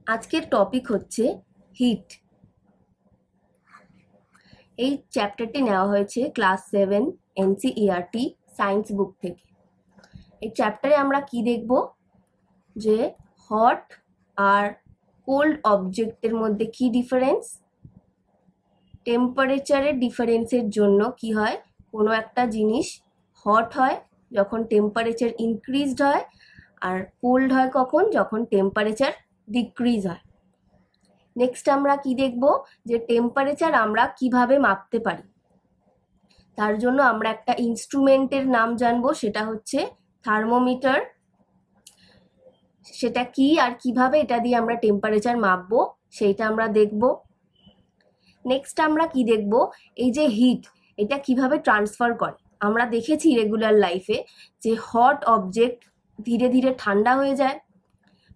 আজকের টপিক হচ্ছে হিট। এই চ্যাপ্টারটি নেওয়া হয়েছে ক্লাস 7 NCERT সায়েন্স বুক থেকে। এই চ্যাপ্টারে আমরা কি দেখব, যে হট আর কোল্ড অবজেক্টের মধ্যে কি ডিফারেন্স, টেম্পারেচারের ডিফারেন্সের জন্য কি হয়, কোনো একটা জিনিস হট হয় যখন টেম্পারেচার ইনক্রিজড হয়, আর কোল্ড হয় কখন, যখন টেম্পারেচার ডিক্রিজ হয়। নেক্সট আমরা কি দেখব, যে টেম্পারেচার আমরা কিভাবে মাপতে পারি। তার জন্য আমরা একটা ইনস্ট্রুমেন্টের নাম জানবো, সেটা হচ্ছে থার্মোমিটার। সেটা কি আর কিভাবে এটা দিয়ে আমরা টেম্পারেচার মাপবো সেইটা আমরা দেখব। নেক্সট আমরা কি দেখব, এই যে হিট, এটা কিভাবে ট্রান্সফার করে। আমরা দেখেছি রেগুলার লাইফে যে হট অবজেক্ট ধীরে ধীরে ঠান্ডা হয়ে যায়,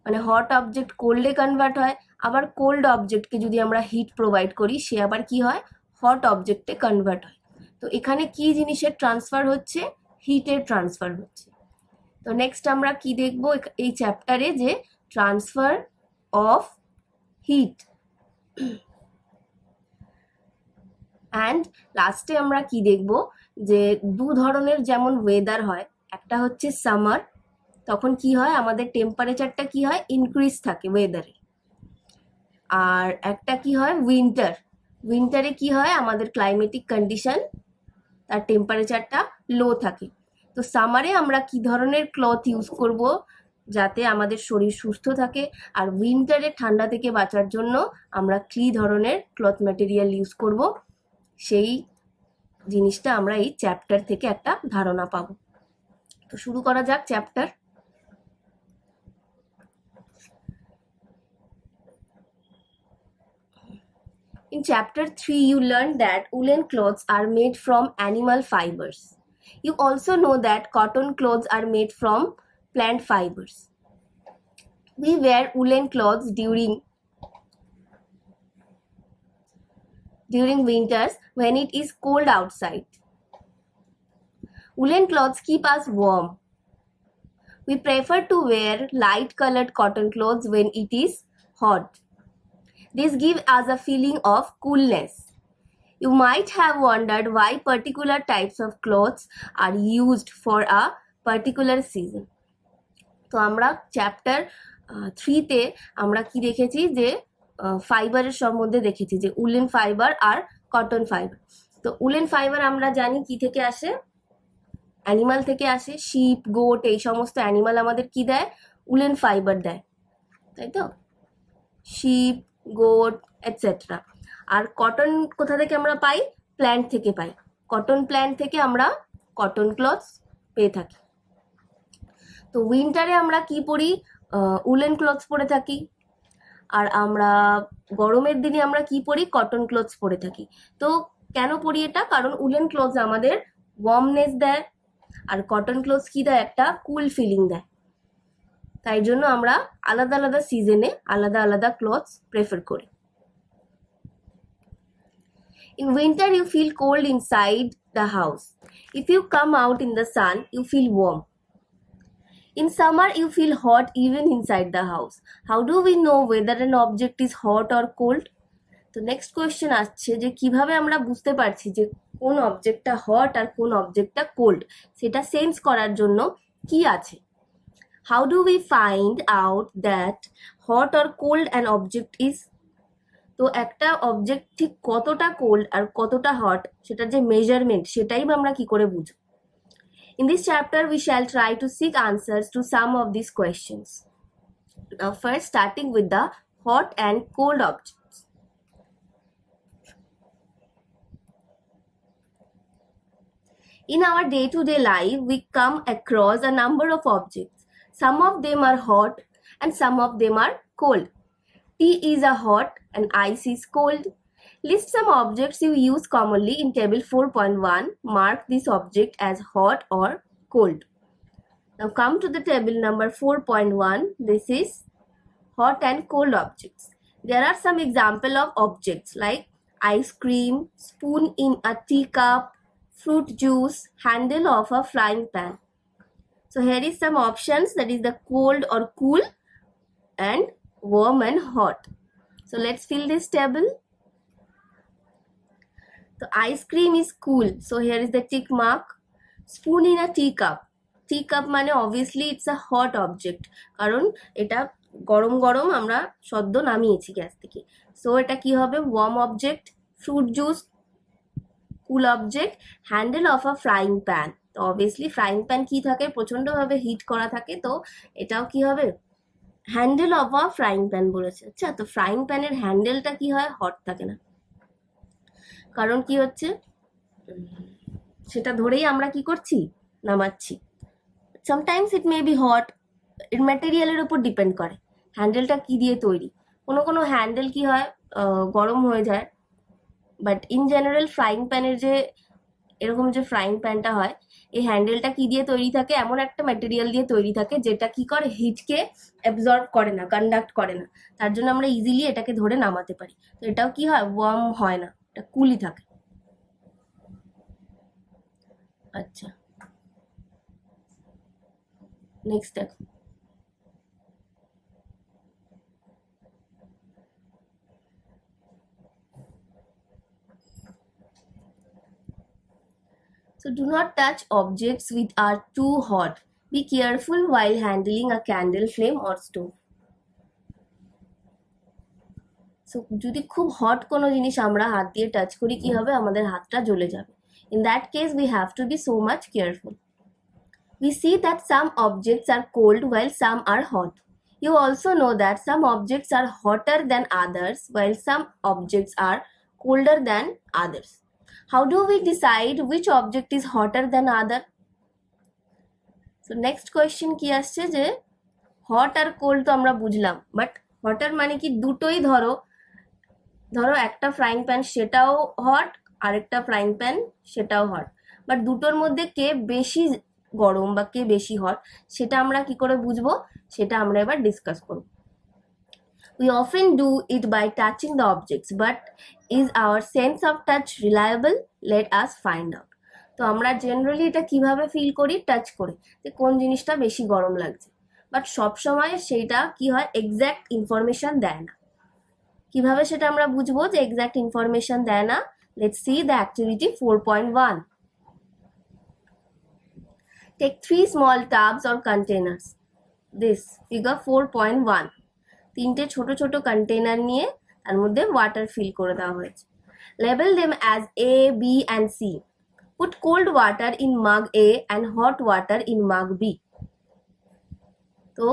মানে হট অবজেক্ট কোল্ডে কনভার্ট হয়, আবার কোল্ড অবজেক্টকে যদি আমরা হিট প্রোভাইড করি সে আবার কি হয়, হট অবজেক্টে কনভার্ট হয়। তো এখানে কি জিনিসের ট্রান্সফার হচ্ছে, হিটের ট্রান্সফার হচ্ছে। তো নেক্সট আমরা কি দেখব এই চ্যাপ্টারে, যে ট্রান্সফার অফ হিট। অ্যান্ড লাস্টে আমরা কি দেখব, যে দু ধরনের যেমন ওয়েদার হয়, একটা হচ্ছে সামার, তখন কি হয় আমাদের টেম্পারেচারটা কি হয়, ইনক্রিজ থাকে ওয়েদারে। আর একটা কি হয় উইন্টার, উইন্টারে কি হয় আমাদের ক্লাইমেটিক কন্ডিশন, তার টেম্পারেচারটা লো থাকে। তো সামারে আমরা কি ধরনের ক্লথ ইউজ করব যাতে আমাদের শরীর সুস্থ থাকে, আর উইন্টারে ঠান্ডা থেকে বাঁচার জন্য আমরা কি ধরনের ক্লথ ম্যাটেরিয়াল ইউজ করব, সেই জিনিসটা আমরা এই চ্যাপ্টার থেকে একটা ধারণা পাবো। তো শুরু করা যাক chapter. In chapter 3, you learned that woolen clothes are made from animal fibers. You also know that cotton clothes are made from plant fibers. We wear woolen clothes during winters when it is cold outside. Woolen clothes keep us warm. We prefer to wear light colored cotton clothes when it is hot. This gives us a feeling of coolness. You might have wondered why particular types of clothes are used for a particular season. তো আমরা chapter 3-তে আমরা কি দেখেছি, যে ফাইবারের সম্বন্ধে দেখেছি, যে উলেন ফাইবার আর কটন ফাইবার। তো উলেন ফাইবার আমরা জানি কি থেকে আসে, অ্যানিমাল থেকে আসে। শিপ, গোট, এই সমস্ত অ্যানিমাল আমাদের কি দেয়, উলেন ফাইবার দেয়, তাই তো, শিপ, গোট এটসেট্রা। আর কটন কোথা থেকে আমরা পাই, প্ল্যান্ট থেকে পাই। কটন প্ল্যান্ট থেকে আমরা কটন ক্লথস পেয়ে থাকি। তো উইন্টারে আমরা কি পরি, উলেন ক্লথস পরে থাকি, আর আমরা গরমের দিনে আমরা কি পরি, কটন ক্লথস পরে থাকি। তো কেন পরি এটা, কারণ উলেন ক্লথস আমাদের ওয়ার্মনেস দেয়, আর কটন ক্লথস কি দেয়, একটা কুল ফিলিং দেয়। তাই জন্য আমরা আলাদা আলাদা সিজনে আলাদা আলাদা ক্লথস প্রেফার করি। In winter, you feel cold inside the house. If you come out in the sun, you feel warm. In summer, you feel hot even inside the house. How do we know whether an object is hot or cold? তো next question আসছে, যে কিভাবে আমরা বুঝতে পারছি যে কোন অবজেক্টটা hot আর কোন অবজেক্টটা কোল্ড, সেটা সেন্স করার জন্য কি আছে। How do we find out that hot or cold an object is? তো একটা অবজেক্ট ঠিক কতটা কোল্ড আর কতটা হট, সেটার যে মেজারমেন্ট, সেটাই আমরা কি করে বুঝবো। In this chapter, we shall try to seek answers to some of these questions. Now, first, starting with the hot and cold objects. In our day-to-day life, we come across a number of objects. Some of them are hot and some of them are cold. Tea is a hot and ice is cold. List some objects you use commonly in table 4.1. Mark this object as hot or cold. Now come to the table number 4.1. This is hot and cold objects. There are some example of objects like ice cream, spoon in a teacup, fruit juice, handle of a frying pan. So here is some options, that is the cold or cool and warm and hot. So let's fill this table. The ice cream is cool. So here is the tick mark. Spoon in a teacup. Teacup মানে obviously it's a hot object. কারণ এটা গরম গরম আমরা সদ্য নামিয়েছি gas থেকে। So এটা কি হবে? warm object. Fruit juice, cool object. Handle of a frying pan. তো obviously frying pan কি থাকে? প্রচন্ডভাবে হিট করা থাকে। তো এটাও কি হবে? Handle of a frying pan বলেছে। আচ্ছা, তো ফ্রাইং প্যানের হ্যান্ডেলটা কি হয়? হট থাকে না। কারণ কি হচ্ছে? সেটা ধরেই আমরা কি করছি? নামাচ্ছি। Sometimes it may be hot, এর ম্যাটেরিয়ালের উপর ডিপেন্ড করে হ্যান্ডেলটা কি দিয়ে তৈরি। কোনো কোনো হ্যান্ডেল কি হয়? গরম হয়ে যায়। বাট ইন জেনারেল ফ্রাইং প্যানের যে এরকম যে ফ্রাইং প্যানটা হয়, এই হ্যান্ডেলটা কি দিয়ে তৈরি থাকে? এমন একটা ম্যাটেরিয়াল দিয়ে তৈরি থাকে যেটা কি করে? হিটকে অ্যাবজর্ব করে না, কন্ডাক্ট করে না। তার জন্য আমরা ইজিলি এটাকে ধরে নামাতে পারি। তো এটাও কি হয়? ওয়ার্ম হয় না, এটা কুলই থাকে। আচ্ছা, নেক্সট দেখো। So do not touch objects which are too hot. Be careful while handling a candle flame or stove. So যদি খুব হট কোনো জিনিস আমরা হাত দিয়ে টাচ করি, কি হবে? আমাদের হাতটা জ্বলে যাবে। In that case we have to be so much careful. We see that some objects are cold while some are hot. You also know that some objects are hotter than others while some objects are colder than others. How do we decide which object is hotter than other? So next question কি আসছে যে hot আর cold তো আমরা বুঝলাম, but হটার মানে কি? দুটোই ধরো একটা ফ্রাইং প্যান সেটাও হট, আরেকটা ফ্রাইং প্যান সেটাও হট, বাট দুটোর মধ্যে কে বেশি গরম বা কে বেশি হট সেটা আমরা কি করে বুঝবো? সেটা আমরা এবার ডিসকাস করব। We often do it by touching the objects, but is our sense of touch reliable? Let us find out. তো আমরা জেনারেলি এটা কিভাবে ফিল করি? টাচ করে, যে কোন জিনিসটা বেশি গরম লাগছে। বাট সবসময় সেইটা কি হয়? এক্স্যাক্ট ইনফরমেশন দেয় না। কিভাবে সেটা আমরা বুঝবো যে এক্স্যাক্ট ইনফরমেশন দেয় না? Let's see the activity 4.1. Take 3 small tubs or containers. This figure 4.1. তিনটে ছোট ছোট কন্টেনার নিয়ে তার মধ্যে ওয়াটার ফিল করে দেওয়া হয়েছে। Label them as A, B and C. Put cold water in mug A and hot water in mug B. তো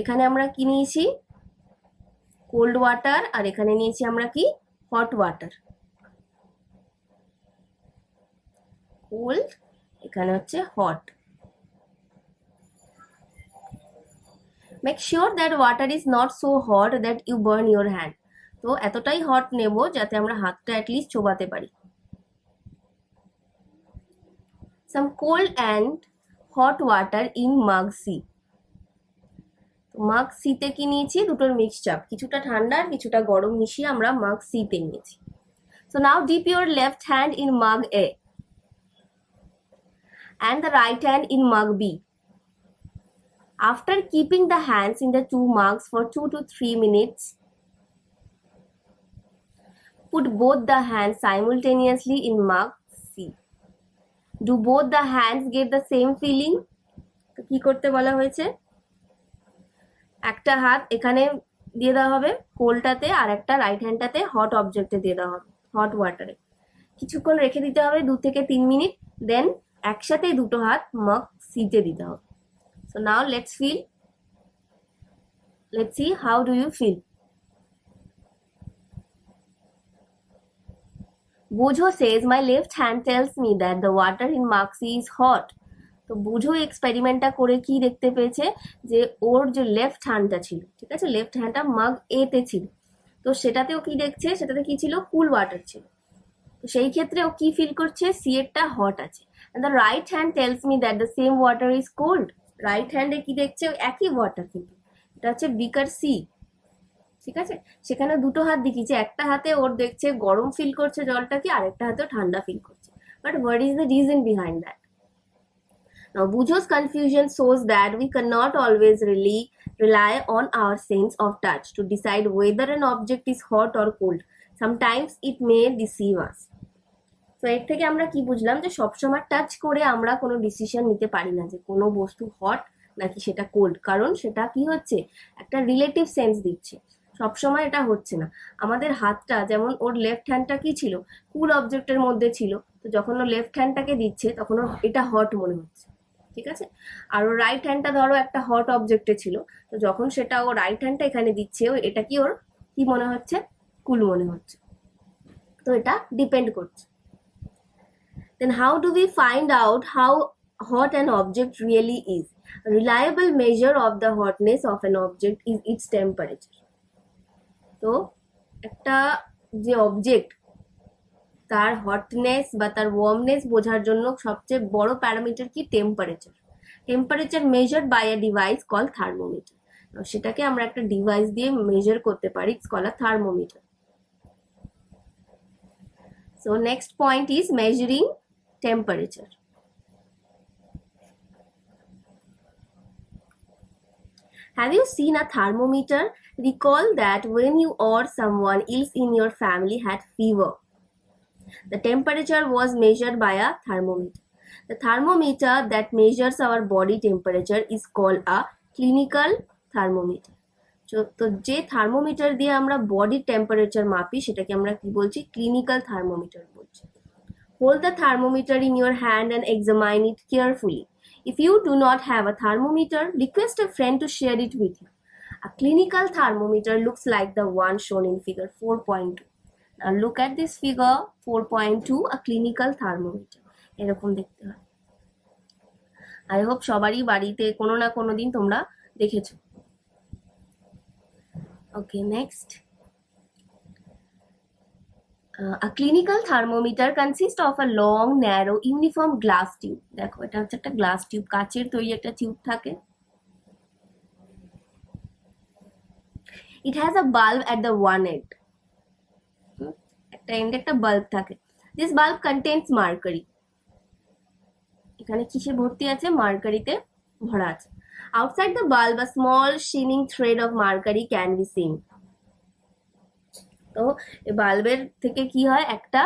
এখানে আমরা কি নিয়েছি? কোল্ড ওয়াটার, আর এখানে নিয়েছি আমরা কি? Hot water. কোল্ড, এখানে হচ্ছে hot. Make sure that water is not so hot that you burn your hand. তো এতটাই হট নেব যাতে আমরা হাতটা অ্যাটলিস্ট চোবাতে পারি। Some cold and hot water in mug C. তো মাগ সি তে কি নিয়েছি? দুটোর মিক্সচার, কিছুটা ঠান্ডা আর কিছুটা গরম মিশিয়ে আমরা মাগ সি তে নিয়েছি। So now dip your left hand in mug A and the right hand in mug B. After keeping the hands in the two mugs for 2 to 3 minutes, put both the hands simultaneously in mug C. Do both the hands get the same feeling? তো কি করতে বলা হয়েছে? একটা হাত এখানে দিয়ে দেওয়া হবে কোল্ডটাতে, আর একটা রাইট হ্যান্ডটাতে হট অবজেক্টে দিয়ে দেওয়া হবে, হট ওয়াটারে। কিছুক্ষণ রেখে দিতে হবে, 2 থেকে 3 মিনিট। দেন একসাথে দুটো হাত মগ সিতে দিতে হবে। So now let's see how do you feel. Bojo says my left hand tells me that the water in mug C is hot. তো বুঝো এক্সপেরিমেন্টটা করে কি দেখতে পেয়েছে? যে ওর যে লেফট হ্যান্ডটা ছিল, ঠিক আছে, লেফট হ্যান্ডটা মাগ এ তে ছিল, তো সেটাতেও কি দেখছে? সেটাতে কি ছিল? কুল ওয়াটার ছিল। তো সেই ক্ষেত্রে ও কি ফিল করছে? সি এরটা হট আছে। and the right hand tells me that the same water is cold. Right হ্যান্ডে কি দেখছে? একই ওয়াটার, কিন্তু এটা হচ্ছে বিকার সি, ঠিক আছে। সেখানে দুটো হাত দেখিয়েছে, একটা হাতে ওর দেখছে গরম ফিল করছে জলটাকে, আরেকটা হাতে ঠান্ডা ফিল করছে। But what is the reason behind that? Now, Bujo's confusion shows that we cannot always really rely on our sense of touch to decide whether an object is hot or cold. Sometimes it may deceive us. তো এর থেকে আমরা কি বুঝলাম, যে সবসময় touch করে আমরা কোনো ডিসিশন নিতে পারি না যে কোনো বস্তু হট নাকি সেটা কোল্ড, কারণ সেটা কি হচ্ছে, একটা রিলেটিভ সেন্স দিচ্ছে, সবসময় এটা হচ্ছে না। আমাদের হাতটা যেমন, ওর লেফট হ্যান্ডটা কি ছিল, কুল অবজেক্টের মধ্যে ছিল, তো যখন ও লেফট হ্যান্ডটাকে দিচ্ছে তখন ওর এটা হট মনে হচ্ছে, ঠিক আছে। আর ওর রাইট হ্যান্ডটা ধরো একটা হট অবজেক্টে ছিল, তো যখন সেটা ও রাইট হ্যান্ডটা এখানে দিচ্ছে, এটা কি ওর কি মনে হচ্ছে, কুল মনে হচ্ছে। তো এটা ডিপেন্ড করছে। Then how do we find out how hot an object really is? A reliable measure of the hotness of an object is its temperature. তো একটা যে অবজেক্ট, তার হটনেস বা তার ওয়ার্মনেস বোঝার জন্য সবচেয়ে বড় প্যারামিটার কি, temperature. Temperature measured by a device call thermometer. সেটাকে আমরা একটা ডিভাইস দিয়ে মেজার করতে পারি, it's call a thermometer. So next point is measuring temperature. Have you seen a thermometer? Recall that when you or someone else in your family had fever, the temperature was measured by a thermometer. The thermometer that measures our body temperature is called a clinical thermometer. তো যে thermometer দিয়ে আমরা বডির temperature মাপি সেটাকে আমরা কি বলছি, clinical thermometer বলছি। Hold the thermometer in your hand and examine it carefully. If you do not have a thermometer, request a friend to share it with you. A clinical thermometer looks like the one shown in figure 4.2. Now look at this figure 4.2, a clinical thermometer. এরকম দেখতে হয়। I hope সবারই বাড়িতে কোনো না কোনো দিন তোমরা দেখেছো। Okay, next. A clinical thermometer consists of a long, narrow, uniform glass tube. দেখো এটা হচ্ছে একটা গ্লাস টিউব, কাচের তৈরি একটা টিউব থাকে। It has a bulb at the one end. একটা এন্ডে একটা বাল্ব থাকে। This bulb contains mercury. এখানে কিসে ভর্তি আছে, মার্কারিতে ভরা আছে। Outside the bulb, a small shining thread of mercury can be seen. তো এই বাল্বের থেকে কি হয়, একটা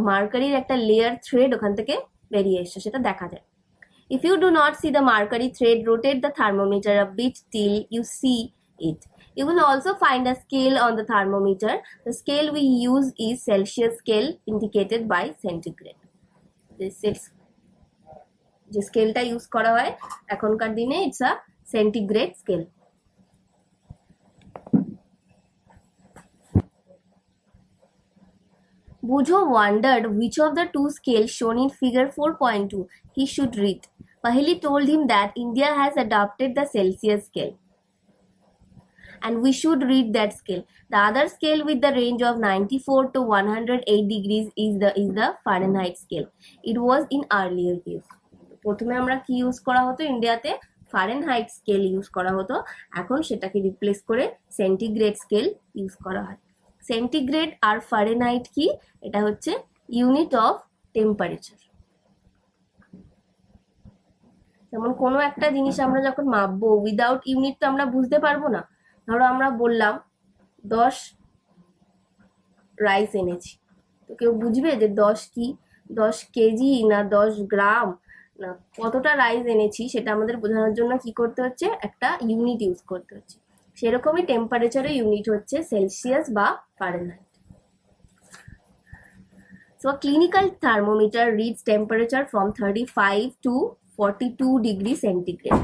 মার্কারির একটা লেয়ার থ্রেড ওখান থেকে বেরিয়ে এসছে, সেটা দেখা যায়। If you do not see the mercury thread, rotate the thermometer a bit till you see it. You will also find a scale on the thermometer. The scale we use is Celsius scale indicated by centigrade. This is যে স্কেলটা use করা হয় এখনকার দিনে, it's a centigrade scale. Bujo wondered which of the two scales shown in figure 4.2 he should read. Paheli told him that India has adopted the Celsius scale and we should read that scale. The other scale with the range of 94 to 108 degrees is the Fahrenheit scale. It was in earlier years. প্রথমে আমরা কি use করা হতো, ইন্ডিয়াতে Fahrenheit scale use করা হতো, এখন সেটাকে রিপ্লেস করে সেন্টিগ্রেড স্কেল ইউজ করা হয়। সেন্টিগ্রেড আর ফারেনহাইট কি, এটা হচ্ছে ইউনিট অফ টেম্পারেচার। যেমন কোনো একটা জিনিস আমরা যখন মাপবো, উইদাউট ইউনিট তো আমরা বুঝতে পারবো না। ধরো আমরা বললাম 10 রাইস এনেছি, তো কেউ বুঝবে যে 10 কি, 10 কেজি না 10 গ্রাম না কতটা রাইস এনেছি, সেটা আমাদের বোঝানোর জন্য কি করতে হচ্ছে, একটা ইউনিট ইউজ করতে হচ্ছে। সেরকমই টেম্পারেচারের ইউনিট হচ্ছে সেলসিয়াস বা Fahrenheit. So a clinical thermometer reads temperature from 35 to 42 degree centigrade.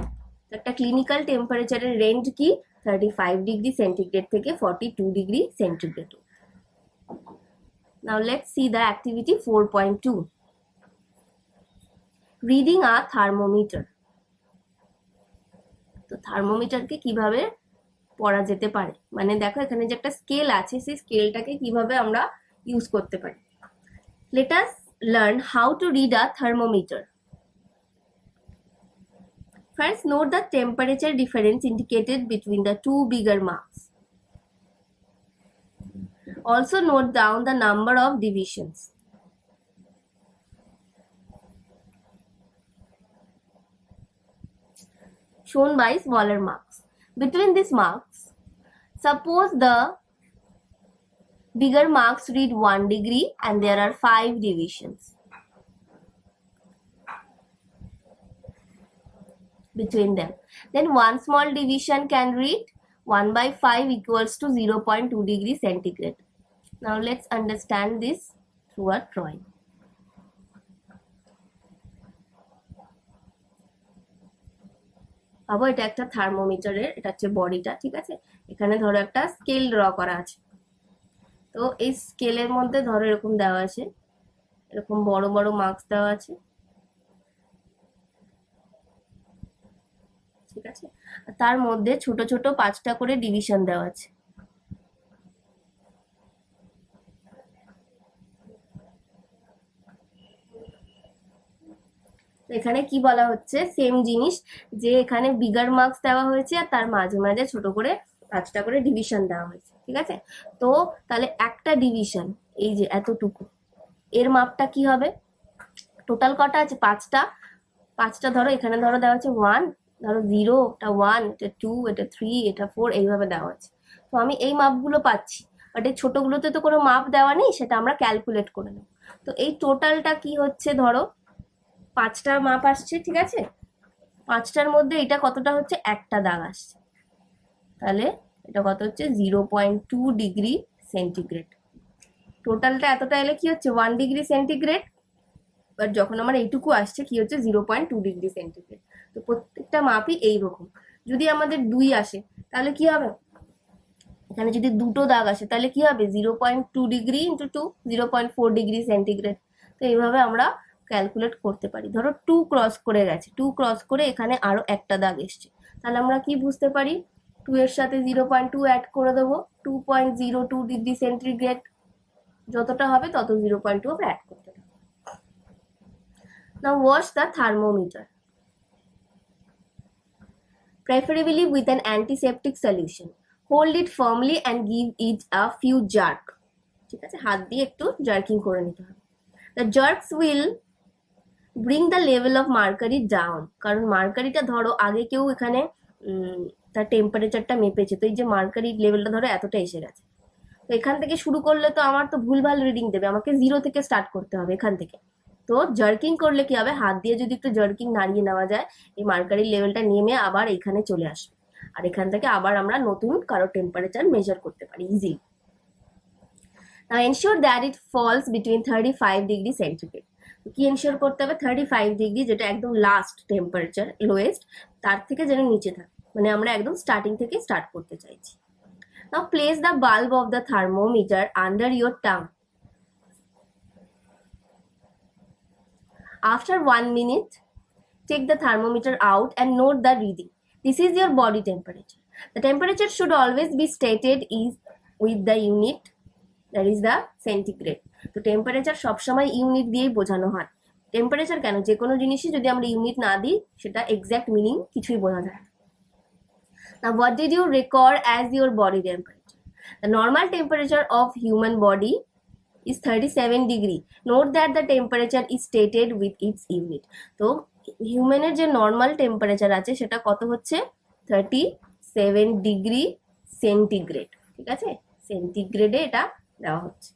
তো একটা ক্লিনিক্যাল টেম্পারেচারের রেঞ্জ কি, 35 ডিগ্রি সেন্টিগ্রেড থেকে 42 degree centigrade. Now let's see the activity 4.2. Reading a thermometer. তো থার্মোমিটারকে কিভাবে পড়া যেতে পারে, মানে দেখো এখানে যে একটা স্কেল আছে, সেই স্কেলটাকে কিভাবে আমরা ইউজ করতে পারি। Let us learn how to read a thermometer. First, note the temperature difference indicated between the two bigger marks. Also note down the number of divisions. shown by smaller marks. Between these marks, suppose the bigger marks read 1 degree and there are 5 divisions between them. Then one small division can read 1 by 5 equals to 0.2 degree centigrade. Now let's understand this through a drawing. ভাবো এটা একটা থার্মোমিটারের, এটা হচ্ছে বডিটা, ঠিক আছে? এখানে ধরো একটা স্কেল ড্র করা আছে। তো এই স্কেলের মধ্যে ধরো এরকম দেওয়া আছে, এরকম বড় বড় মার্কস দেওয়া আছে, ঠিক আছে? তার মধ্যে ছোট ছোট 5টা করে ডিভিশন দেওয়া আছে। এখানে কি বলা হচ্ছে, সেম জিনিস, যে এখানে বিগার মার্কস দেওয়া হয়েছে আর তার মাঝে মাঝে ছোট করে 5টা করে ডিভিশন দেওয়া হয়েছে, ঠিক আছে? তো তাহলে একটা ডিভিশন, এই যে এতটুকু, এর মাপটা কি হবে? টোটাল কটা আছে? 5টা ধরো, এখানে ধরো দেওয়া আছে 1, ধরো 0, এটা 1, এটা 2, এটা 3, এটা 4, এইভাবে দেওয়া আছে। তো আমি এই মাপগুলো পাচ্ছি, বাট এই ছোটগুলোতে তো কোনো মাপ দেওয়া নেই, সেটা আমরা ক্যালকুলেট করে নেব। তো এই টোটালটা কি হচ্ছে, ধরো 5টা মাপ আসছে, ঠিক আছে? 5টার মধ্যে এটা কতটা হচ্ছে? একটা দাগ আসছে, তাহলে এটা কত হচ্ছে? 0.2 ডিগ্রি সেন্টিগ্রেড। টোটালটা এতটা এলে কি হচ্ছে? 1 ডিগ্রি সেন্টিগ্রেড, বাট যখন আমার এইটুকু আসছে কি হচ্ছে? 0.2 ডিগ্রি সেন্টিগ্রেড। তো প্রত্যেকটা মাপই এইরকম। যদি আমাদের 2 আসে তাহলে কি হবে? এখানে যদি 2টো দাগ আসে তাহলে কি হবে? 0.2 ডিগ্রি ইন্টু 2, 0.4 ডিগ্রি সেন্টিগ্রেড। তো এইভাবে আমরা ক্যালকুলেট করতে পারি। ধরো 2 ক্রস করে গেছে, 2 ক্রস করে এখানে আরো একটা দাগ এসছে, তাহলে আমরা কি বুঝতে পারি? 2 এর সাথে 0.2 অ্যাড করে দেবো, 2.02 ডিগ্রি সেন্টিগ্রেড যতটা হবে তত 0.2 আমরা অ্যাড করতে হবে। Now wash the thermometer, preferably with an antiseptic solution. Hold it firmly and give it a few jerk. ঠিক আছে, হাত দিয়ে একটু জার্কিং করে নিতে হবে। The jerks will bring the level of mercury down, কারণ মার্কারিটা ধরো আগে কেউ এখানে তার টেম্পারেচারটা মেপেছে, তো এই যে মার্কারির লেভেলটা ধরো এতটা এসে গেছে, তো এখান থেকে শুরু করলে তো আমার তো ভুলভাল রিডিং দেবে, আমাকে 0 থেকে স্টার্ট করতে হবে এখান থেকে। তো জার্কিং করলে কি হবে? হাত দিয়ে যদি একটু জার্কিং নাড়িয়ে নেওয়া যায়, এই মার্কারির লেভেলটা নেমে আবার এখানে চলে আসবে, আর এখান থেকে আবার আমরা নতুন কারো টেম্পারেচার মেজার করতে পারি easily. Now ensure that it falls between 35 degree centigrade. কি এনশিওর করতে হবে? 35 ডিগ্রি, যেটা একদম লাস্ট টেম্পারেচার, লোয়েস্ট, তার থেকে যেন নিচে থাকে, মানে আমরা একদম স্টার্টিং থেকে স্টার্ট করতে চাইছি। Now place the bulb of the thermometer under your tongue. After 1 minute, take the thermometer out and note the reading. This is your body temperature. The temperature should always be stated is with the unit, that is the centigrade. তো temperature সবসময় unit দিয়েই বোঝানো হয়। Temperature কেন, যে কোনো জিনিসই যদি আমরা ইউনিট না দিই সেটা এক্সাক্ট মিনিং কিছুই বোঝা যায় না। Now what did you record as your body temperature? The normal temperature of human body is 37 degree. Note that the temperature is stated with its unit. তো হিউম্যানের যে নর্মাল টেম্পারেচার আছে সেটা কত হচ্ছে? 37 ডিগ্রি সেন্টিগ্রেড, ঠিক আছে? সেন্টিগ্রেডে এটা দেওয়া হচ্ছে।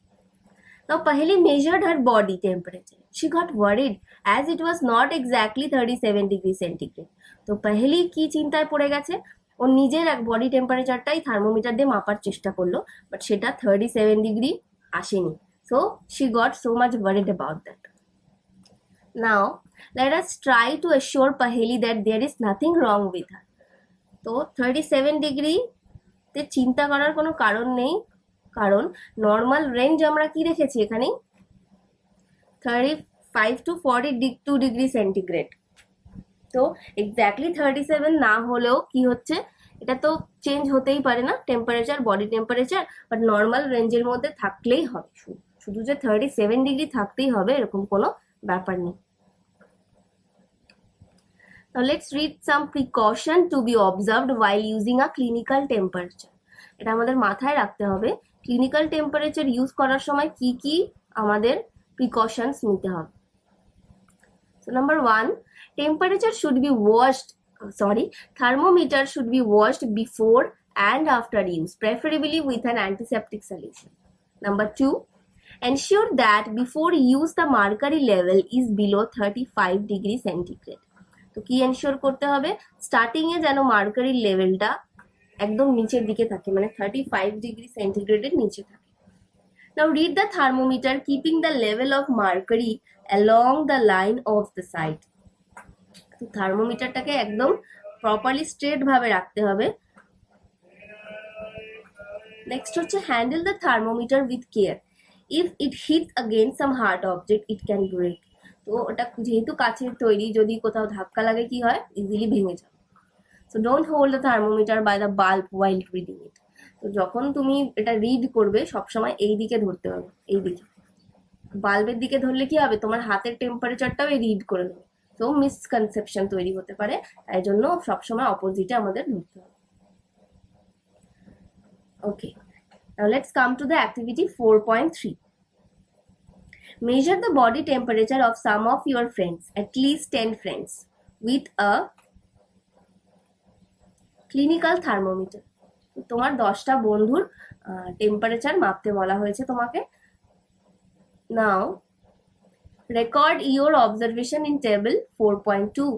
Now Paheli measured her body temperature. She got worried as it was not exactly 37 degree centigrade. তো Paheli কি চিন্তায় পড়ে গেছে? ও নিজের বডি টেম্পারেচারটাই থার্মোমিটার দিয়ে মাপার চেষ্টা করলো, বাট সেটা 37 ডিগ্রি আসেনি। So she got so much worried about that. Now let us try to assure Paheli that there is nothing wrong with her. তো 37 ডিগ্রি তে চিন্তা করার কোনো কারণ নেই, কারণ নর্মাল রেঞ্জ আমরা কি রেখেছি এখানে? 35 to 42 ডিগ্রি সেন্টিগ্রেড। তো এক্স্যাক্টলি 37 না হলেও কি হচ্ছে, এটা তো চেঞ্জ হতেই পারে না temperature, body temperature, but normal রেঞ্জের মধ্যে থাকলেই হবে। শুধু যে 37 ডিগ্রি থাকতেই হবে এরকম কোনো ব্যাপার নেই। Now let's read some precaution to be observed while using a clinical temperature. এটা আমাদের মাথায় রাখতে হবে, ক্লিনিক্যাল টেম্পারেচার ইউজ করার সময় কি কি আমাদের প্রিকশনস নিতে হবে। So number 1, temperature should be washed thermometer should be washed before and after use, preferably with an antiseptic solution. Number 2, ensure that before use the mercury level is below 35 degree centigrade. তো কি ensure করতে হবে, starting এ যেন মার্কারির লেভেলটা একদম নিচের দিকে থাকে, মানে 35 ডিগ্রি সেন্টিগ্রেডের নিচে থাকে। Now read the thermometer keeping the level of mercury along the line of the side. তো থার্মোমিটারটাকে একদম প্রপারলি স্ট্রেট ভাবে রাখতে হবে। নেক্সট হচ্ছে handle the thermometer with care, if it hits against some hard object it can break. তো ওটা যেহেতু কাচের তৈরি, যদি কোথাও ধাক্কা লাগে কি হয়, ইজিলি ভেঙে যাবে। So don't hold the thermometer by the bulb while reading it. তো যখন তুমি এটা রিড করবে সবসময় এই দিকে ধরতে হবে, এই দিকে। বাল্বের দিকে ধরলে কি হবে, তোমার হাতের টেম্পারেচারটাও রিড করে নেবে, তো মিসকনসেপশন তৈরি হতে পারে, তাই জন্য সবসময় অপোজিটে আমাদের ধরতে হবে। ওকে, now let's come to the activity 4.3. Measure the body temperature of some of your friends, at least 10 friends, with a clinical thermometer. তোমার 10টা বন্ধুর টেম্পারেচার মাপতে বলা হয়েছে তোমাকে। Now record your observation in table 4.2.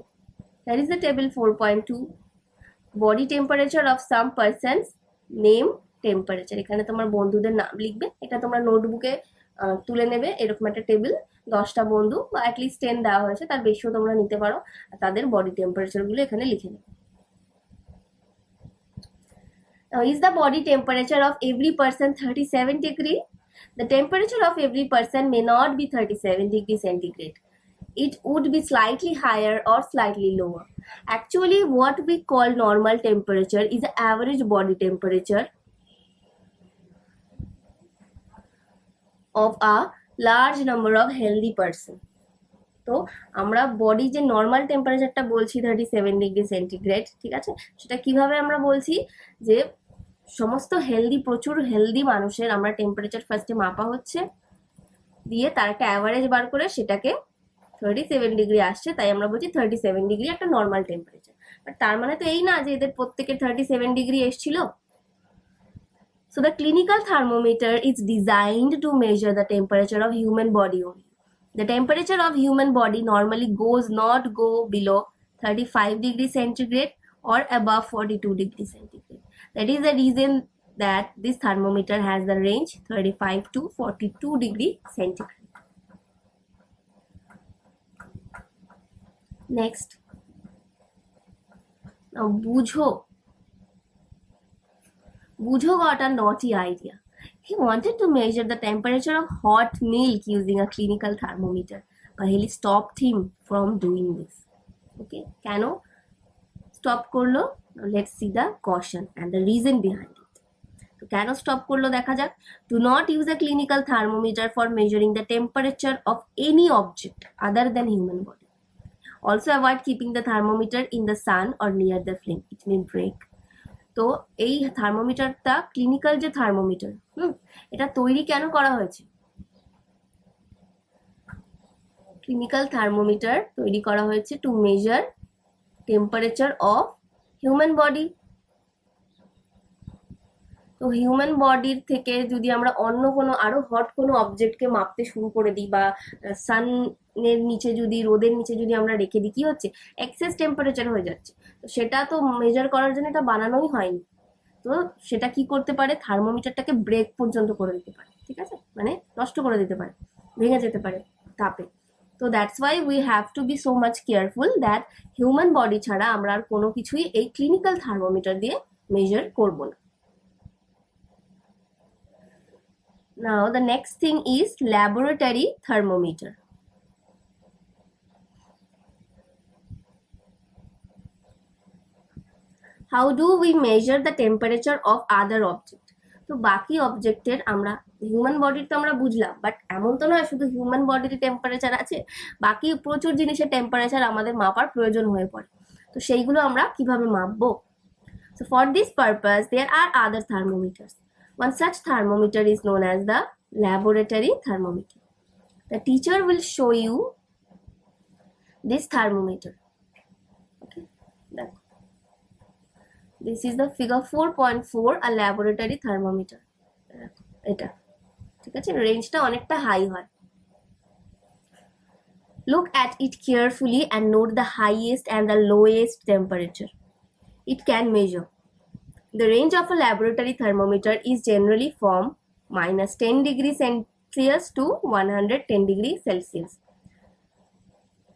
Here is the table 4.2. Body temperature of some persons, name, temperature. এখানে তোমার বন্ধুদের নাম লিখবে, এটা তোমরা নোটবুকে তুলে নেবে। এরকম একটা টেবিল, 10টা বন্ধু বা অ্যাটলিস্ট 10 দেওয়া হয়েছে, তার বেশিও তোমরা নিতে পারো, তাদের বডি টেম্পারেচারগুলো এখানে লিখে নেবে। Now, is the body temperature of every person 37 degree? The temperature of every person may not be 37 degree centigrade. It would be slightly higher or slightly lower. Actually, what we call normal temperature is the average body temperature of a large number of healthy person. তো আমরা body যে normal টেম্পারেচারটা বলছি 37 degree centigrade, ঠিক আছে, সেটা কিভাবে আমরা বলছি, যে সমস্ত হেলদি, প্রচুর হেলদি মানুষের আমরা টেম্পারেচার ফার্স্টে মাপা হচ্ছে, দিয়ে তার একটা অ্যাভারেজ বার করে সেটাকে 37 ডিগ্রি আসছে, তাই আমরা বলছি 37 ডিগ্রি একটা নর্মাল টেম্পারেচার। বাট তার মানে তো এই না যে এদের প্রত্যেকের 37 ডিগ্রি এসছিল। So the clinical thermometer is designed to measure the temperature of human body only. The temperature of human body normally not go below 35 degree centigrade or above 42 degree centigrade. That is the reason that this thermometer has the range 35 to 42 degree centigrade. Next. Now Bujo got a naughty idea. He wanted to measure the temperature of hot milk using a clinical thermometer, but he stopped him from doing this. Okay, কেন stop করলো? Let's see the caution and the reason behind it. তো কেন stop করলো দেখা যাক। Do not use a clinical thermometer for measuring the temperature of any object other than human body. Also avoid keeping the thermometer in the sun or near the flame. It may break. তো এই থার্মোমিটারটা clinical যে thermometer, এটা তৈরি কেন করা হয়েছে? Clinical thermometer তৈরি করা হয়েছে to measure temperature of human body. তো হিউম্যান বডির থেকে যদি আমরা অন্য কোনো আরো হট কোনো অবজেক্টকে মাপতে শুরু করে দিই, বা সানের নিচে যদি, রোদের নিচে যদি আমরা রেখে দিই, কি হচ্ছে, এক্সেস টেম্পারেচার হয়ে যাচ্ছে। তো সেটা তো মেজার করার জন্য এটা বানানোই হয়নি। তো সেটা কি করতে পারে, থার্মোমিটারটাকে ব্রেক পর্যন্ত করে দিতে পারে, ঠিক আছে, মানে নষ্ট করে দিতে পারে, ভেঙে যেতে পারে তাপে। তো that's why we have to be so much careful that human body ছাড়া আমরা আর কোনো কিছুই এই ক্লিনিক্যাল থার্মোমিটার দিয়ে মেজার করব না। Now the next thing is laboratory thermometer. How do we measure the temperature of other object? তো বাকি অবজেক্টের আমরা, হিউম্যান বডির তো আমরা বুঝলাম, বাট এমন তো নয় শুধু হিউম্যান বডির টেম্পারেচার আছে, বাকি প্রচুর জিনিসের টেম্পারেচার আমাদের মাপার প্রয়োজন হয়ে পড়ে। তো সেইগুলো আমরা কিভাবে মাপবো? So for this purpose there are other thermometers. One such thermometer is known as the laboratory thermometer. The teacher will show you this thermometer. Okay, দেখো This is the figure 4.4, a laboratory thermometer. এটা ঠিক আছে, রেঞ্জটা অনেকটা high হয়। Look at it carefully and note the highest and the lowest temperature it can measure. The range of a laboratory thermometer is generally from minus 10 degrees Celsius to 110 degrees Celsius.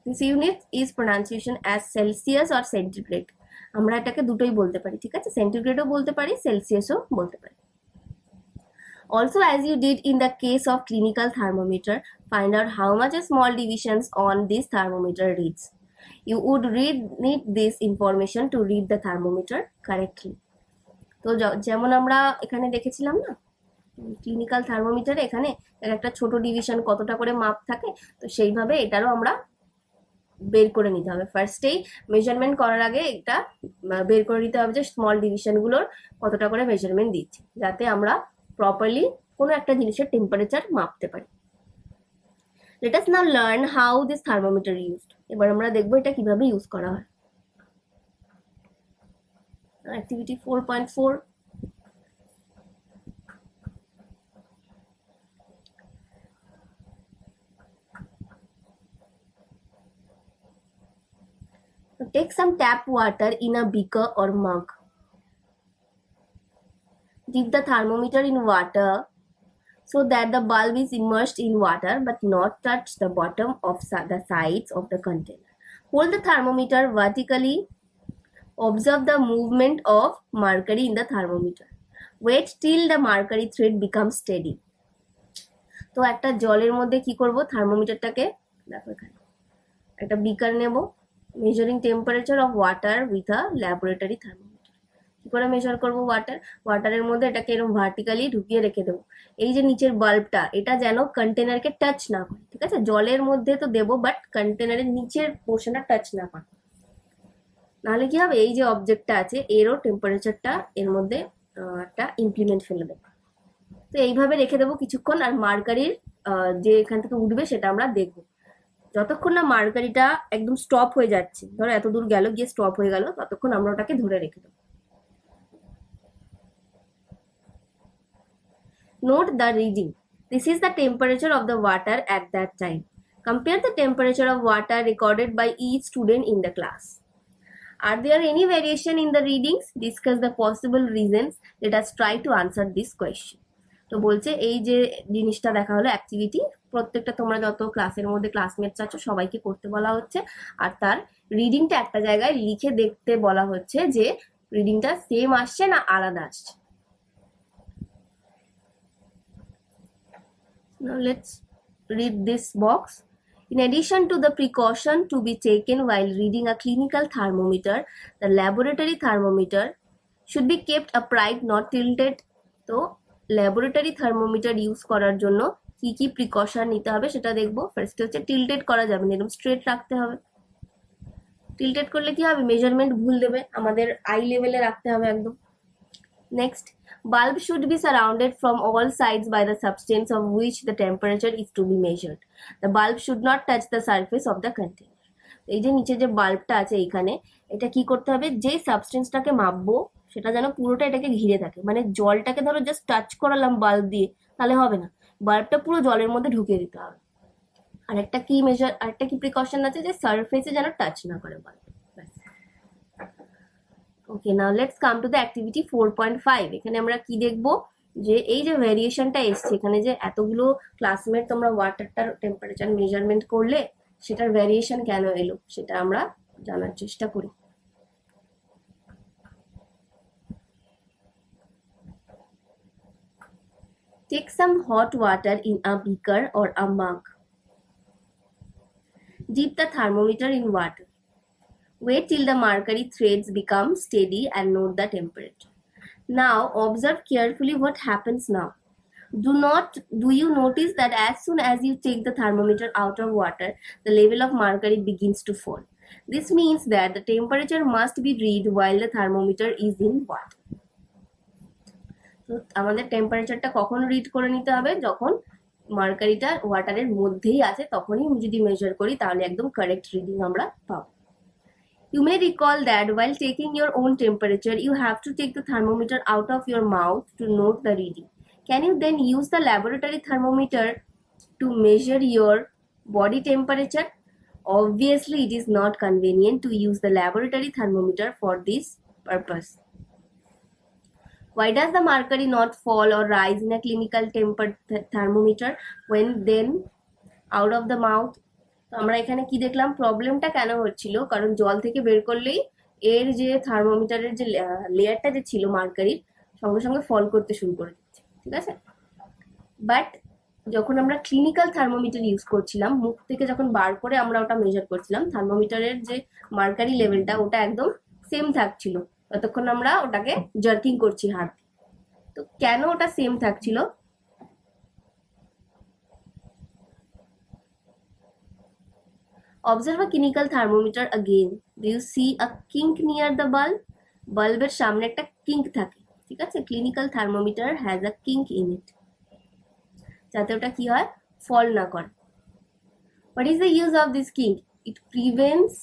This unit is pronunciation as Celsius or centigrade. আমরা এটাকে দুটোই বলতে পারি, ঠিক আছে, সেন্টিগ্রেডও বলতে পারি, সেলসিয়াসও বলতে পারি। Also, as you did in the case of clinical thermometer, find out how much a small deviations on this thermometer reads. You would need this information to read the thermometer correctly. তো যেমন আমরা এখানে দেখেছিলাম না, clinical থার্মোমিটারে এখানে একটা ছোট division কতটা করে মাপ থাকে, তো সেইভাবে এটারও আমরা বের করে নিতে হবে। ফার্স্টেই মেজারমেন্ট করার আগে এটা বের করে নিতে হবে যে স্মল ডিভিশনগুলোর কতটা করে মেজারমেন্ট দিচ্ছি, যাতে আমরা প্রপারলি কোনো একটা জিনিসের টেম্পারেচার মাপতে পারি। Let us now learn how this thermometer used. এবার আমরা দেখবো এটা কিভাবে ইউজ করা হয়। Activity 4.4. So take some tap water in a beaker or mug. Dip the thermometer in water so that the bulb is immersed in water but not touch the bottom of the sides of the container. Hold the thermometer vertically. Observe the movement of mercury in the thermometer. Wait till the mercury thread becomes steady. তো একটা জলের মধ্যে কি করব, থার্মোমিটারটাকে দেখো এখানে একটা বিকার নেব, measuring temperature of water with a laboratory thermometer. কি করে মেজার করব ওয়াটারের মধ্যে এটাকে এরকম ভার্টিক্যালি ঢুকিয়ে রেখে দেবো। এই যে নিচের বাল্বটা, এটা যেন কন্টেনারকে টাচ না করে, ঠিক আছে, জলের মধ্যে তো দেবো বাট কন্টেনারের নিচের পোর্শনটা টাচ না করে, নাহলে কি হবে, এই যে অবজেক্টটা আছে এরও টেম্পারেচারটা এর মধ্যে একটা ইমপ্লিমেন্ট ফেলে দেবো। তো এইভাবে রেখে দেবো কিছুক্ষণ, আর মার্কারির যে এখান থেকে উঠবে সেটা আমরা দেখবো। যতক্ষণ না মার্কারিটা একদম স্টপ হয়ে যাচ্ছে, ধরো এত দূর গেল গিয়ে স্টপ হয়ে গেল, ততক্ষণ আমরা ওটাকে ধরে রেখে দেবো। Note the reading. This is the temperature of the water at that time. Compare the temperature of water recorded by each student in the class. Are there any variation in the readings? Discuss the possible reasons. Let us try to answer this question. তো বলছে এই যে জিনিসটা দেখা হলো activity, প্রত্যেকটা তোমরা যত ক্লাসের মধ্যে ক্লাসমেটস আছো সবাইকে করতে বলা হচ্ছে, আর তার রিডিংটা একটা জায়গায় লিখে দেখতে বলা হচ্ছে যে রিডিংটা সেম আসছে না আলাদা আসছে। Now let's read this box. In addition to the precaution to be taken while reading a clinical thermometer, the laboratory thermometer should be kept upright, not tilted. তো ল্যাবরেটরি থার্মোমিটার ইউজ করার জন্য কি কি precaution নিতে হবে সেটা দেখবো। First হচ্ছে টিল্টেড করা যাবে না, এরকম স্ট্রেট রাখতে হবে। টিল্টেড করলে কি হবে, মেজারমেন্ট ভুল দেবে, আমাদের আই লেভেলে রাখতে হবে একদম। Next, bulb should be surrounded from all sides by the substance of which the temperature is to be measured. The bulb should not touch the surface of the container. এই যে নিচে যে বাল্বটা আছে এইখানে, এটা কি করতে হবে, যে সাবস্টেন্সটাকে মাপবো সেটা যেন পুরোটা এটাকে ঘিরে থাকে, মানে জলটাকে ধরো জাস্ট টাচ করালাম বাল্ব দিয়ে তাহলে হবে না, বাল্বটা পুরো জলের মধ্যে ঢুকিয়ে দিতে হবে। আরেকটা কি প্রিকশন আছে যে সারফেসে যেন টাচ না করে bulb. Okay, now let's come to the activity 4.5। এখানে আমরা কি দেখবো, যে এই যে ভ্যারিয়েশনটা এসছে এখানে, যে এতগুলো ক্লাসমেট তোমরা ওয়াটারটার টেম্পারেচার মেজারমেন্ট করলে সেটার ভ্যারিয়েশন কেন এলো সেটা আমরা জানার চেষ্টা করি। Take some hot water in a beaker or a mug. Dip the thermometer in water. Wait till the mercury threads become steady and note the temperature. Now observe carefully what happens now. Do you notice that as soon as you take the thermometer out of water, the level of mercury begins to fall? This means that the temperature must be read while the thermometer is in water. তো আমাদের টেম্পারেচারটা কখন read করে নিতে হবে, যখন মার্কারিটা ওয়াটারের মধ্যেই আছে তখনই যদি মেজার করি তাহলে একদম কারেক্ট রিডিং আমরা পাবো। You may recall that while taking your own temperature, you have to take the thermometer out of your mouth to note the reading. Can you then use the laboratory thermometer to measure your body temperature? Obviously, it is not convenient to use the laboratory thermometer for this purpose. Why does the mercury not fall or rise in a clinical thermometer when then out of the mouth? তো আমরা এখানে কি দেখলাম, প্রবলেমটা কেন হচ্ছিল, কারণ জল থেকে বের করলেই এর যে থার্মোমিটারের যে লেয়ারটা যে ছিল মার্কারির, সঙ্গে সঙ্গে ফল করতে শুরু করে দিচ্ছে, ঠিক আছে। বাট যখন আমরা ক্লিনিক্যাল থার্মোমিটার ইউজ করছিলাম, মুখ থেকে যখন বার করে আমরা ওটা মেজার করছিলাম, থার্মোমিটারের যে মার্কারি লেভেলটা ওটা একদম সেম থাকছিল ততক্ষণ আমরা ওটাকে জার্কিং করছি হাত। তো কেন ওটা same থাকছিল? Observe a clinical thermometer again. Do you see a kink near the bulb? বাল্বের সামনে একটা কিঙ্ক থাকে, ঠিক আছে। Clinical thermometer has a kink in it, যাতে ওটা কি হয়, ফল না করে। What is the use of this kink? It prevents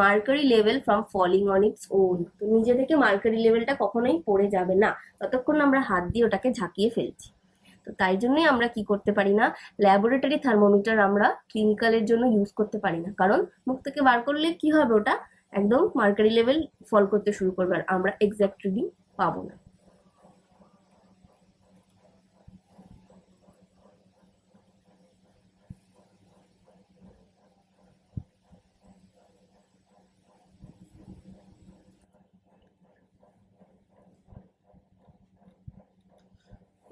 mercury level from falling on its own. তো নিজে থেকে মার্কারি লেভেলটা কখনোই পড়ে যাবে না ততক্ষণ আমরা হাত দিয়ে ওটাকে ঝাঁকিয়ে ফেলছি। তো তাই জন্যই আমরা কি করতে পারি না, ল্যাবরেটরি থার্মোমিটার আমরা ক্লিনিক্যালের জন্য ইউজ করতে পারি না, কারণ মুখ থেকে বার করলে কি হবে, ওটা একদম মার্কারি লেভেল ফল করতে শুরু করবে আর আমরা এক্সাক্ট রিডিং পাবো না।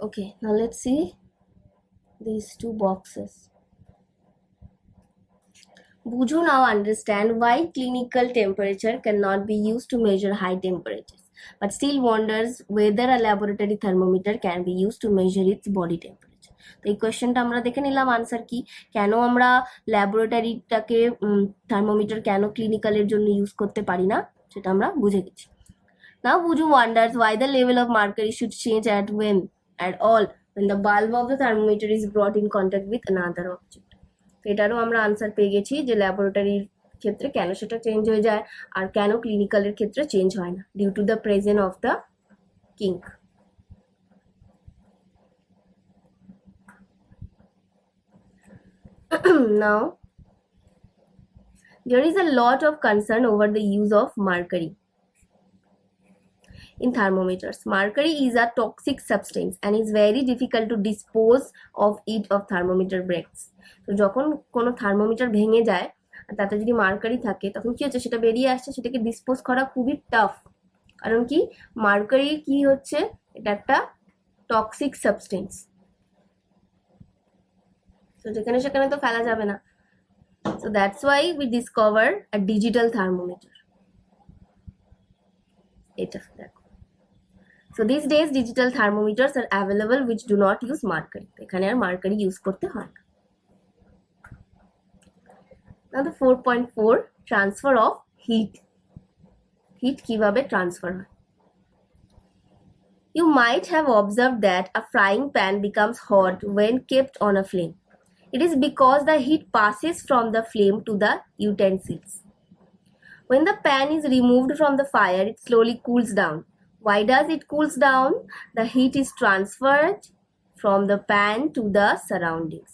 Okay, now let's see these two boxes. Buju now understand why clinical temperature cannot be used to measure high temperatures, but still wonders whether a laboratory thermometer can be used to measure its body temperature. তো এই কোয়েশ্চেনটা আমরা দেখে নিলাম answer কি, কেন আমরা ল্যাবরেটরিটাকে thermometer কেন ক্লিনিক্যালের জন্য ইউজ করতে পারি না সেটা আমরা বুঝে গেছি। Now Buju wonders why the level of mercury should change at all when the bulb of the thermometer is brought in contact with another object. তো এটারও আমরা আনসার পেয়ে গেছি যে ল্যাবরেটরির ক্ষেত্রে কেন সেটা চেঞ্জ হয়ে যায় আর কেন ক্লিনিক্যালের ক্ষেত্রে চেঞ্জ হয় না, due to the presence of the kink. Now there is a lot of concern over the use of mercury in thermometers. Mercury is a toxic substance and is very difficult to dispose of it of thermometer breaks. তো যখন কোনো thermometer ভেঙে যায় আর তাতে যদি mercury থাকে তখন কি হচ্ছে, সেটা বেরিয়ে আসছে, সেটাকে ডিসপোজ করা খুবই টাফ। কারণ কি, মার্কারি কি হচ্ছে, এটা একটা টক্সিক সাবস্টেন্স, তো যেখানে সেখানে তো ফেলা যাবে না। So that's why we discover a digital thermometer. এটা দেখো। So these days digital thermometers are available which do not use mercury. এখানে আর মার্কারি ইউজ করতে হয় না। Now the 4.4 transfer of heat. Heat কিভাবে ট্রান্সফার হয়? You might have observed that a frying pan becomes hot when kept on a flame. It is because the heat passes from the flame to the utensils. When the pan is removed from the fire, it slowly cools down. Why does it cools down? The heat is transferred from the pan to the surroundings.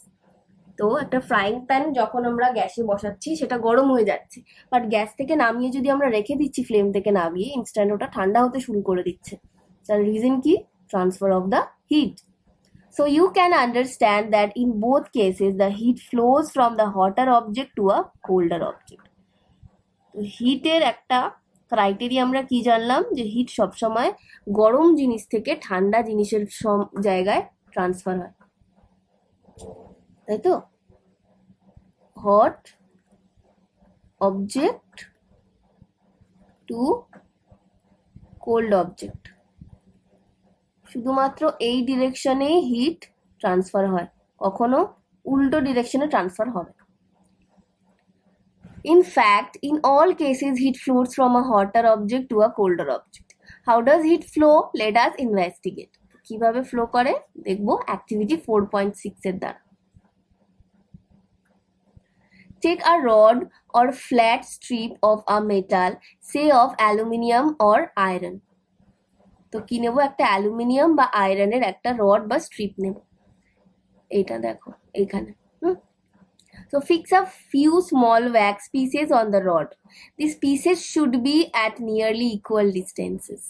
তো একটা frying pan যখন আমরা গ্যাসে বসাচ্ছি সেটা গরম হয়ে যাচ্ছে, বাট গ্যাস থেকে নামিয়ে যদি আমরা রেখে দিচ্ছি ফ্লেম থেকে নামিয়ে, ইনস্ট্যান্ট ওটা ঠান্ডা হতে শুরু করে দিচ্ছে। তার রিজন কি? Transfer of the heat. So you can understand that in both cases the heat flows from the hotter object to a colder object. তো হিটের একটা ক্রাইটেরিয়া আমরা কি জানলাম, যে হিট সবসময় গরম জিনিস থেকে ঠান্ডা জিনিসের জায়গায় ট্রান্সফার হয়, তাই তো। Hot object to cold object, শুধুমাত্র এই ডিরেকশনে হিট ট্রান্সফার হয়, কখনো উল্টো ডিরেকশনে ট্রান্সফার হবে। In fact, in all cases, heat flows from a hotter object to a colder object. How does heat flow? Let us investigate. কিভাবে ফ্লো করে দেখবো অ্যাক্টিভিটি 4.6 এর দ্বারা। take a rod or flat strip of a metal, say of aluminium or iron. তো কি নেব, একটা aluminium বা আয়রনের একটা রড বা স্ট্রিপ নেব, এইটা দেখো এইখানে। So fix a few small wax pieces on the rod. These pieces should be at nearly equal distances.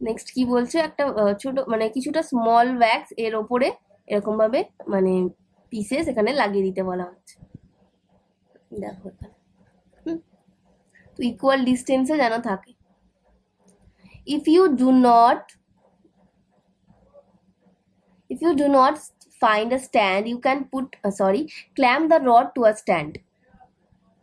Next কি বলছে, একটা ছোট মানে কিছুটা স্মল ওয়্যাক্স এর ওপরে এরকম ভাবে মানে পিসেস এখানে লাগিয়ে দিতে বলা হচ্ছে, দেখো এখানে। তো ইকুয়াল ডিস্টেন্সে যেন থাকে। if you do not find a stand, you can put clamp the rod to a stand.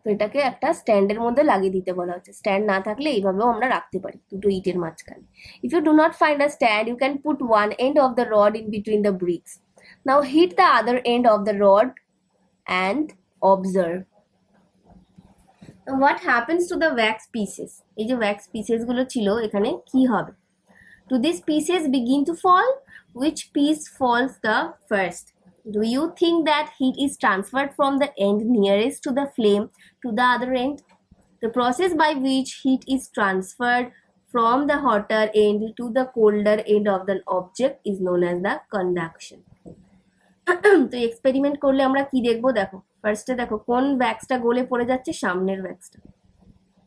তো এটাকে একটা স্ট্যান্ডের মধ্যে লাগিয়ে দিতে বলা হচ্ছে। স্ট্যান্ড না থাকলে এইভাবেও আমরা রাখতে পারি দুটো ইটের মাঝখানে। if you do not find a stand, you can put one end of the rod in between the bricks. Now hit the other end of the rod and observe. Now what happens to the wax pieces? এই যে wax pieces গুলো ছিল এখানে কি হবে? Do these pieces begin to fall? Which piece falls the first? Do you think that heat is transferred from the end nearest to the flame to the other end? The process by which heat is transferred from the hotter end to the colder end of the object is known as the conduction. তো experiment করলে আমরা কি দেখবো, দেখো ফার্স্টে দেখো কোন ওয়্যাক্সটা গলে পড়ে যাচ্ছে, সামনের ওয়্যাক্সটা।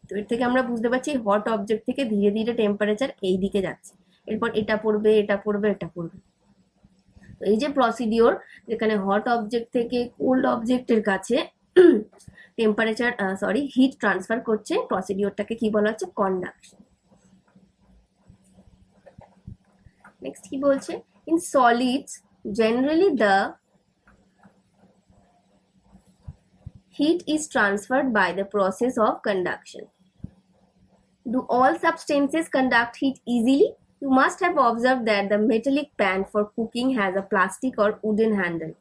তো এর থেকে আমরা বুঝতে পারছি হট অবজেক্ট থেকে ধীরে ধীরে টেম্পারেচার এই দিকে যাচ্ছে, এরপর এটা পড়বে, এটা পড়বে, এটা পড়বে। তো এই যে প্রসিডিওর, যেখানে হট অবজেক্ট থেকে কোল্ড অবজেক্টের কাছে টেম্পারেচার হিট ট্রান্সফার করছে, প্রসিডিওরটাকে কি বলা হচ্ছে, কন্ডাকশন। নেক্সট কি বলছে, in solids generally the heat is transferred by the process of conduction. Do all substances conduct heat easily? You must have observed that the metallic pan for cooking has a plastic or wooden handle.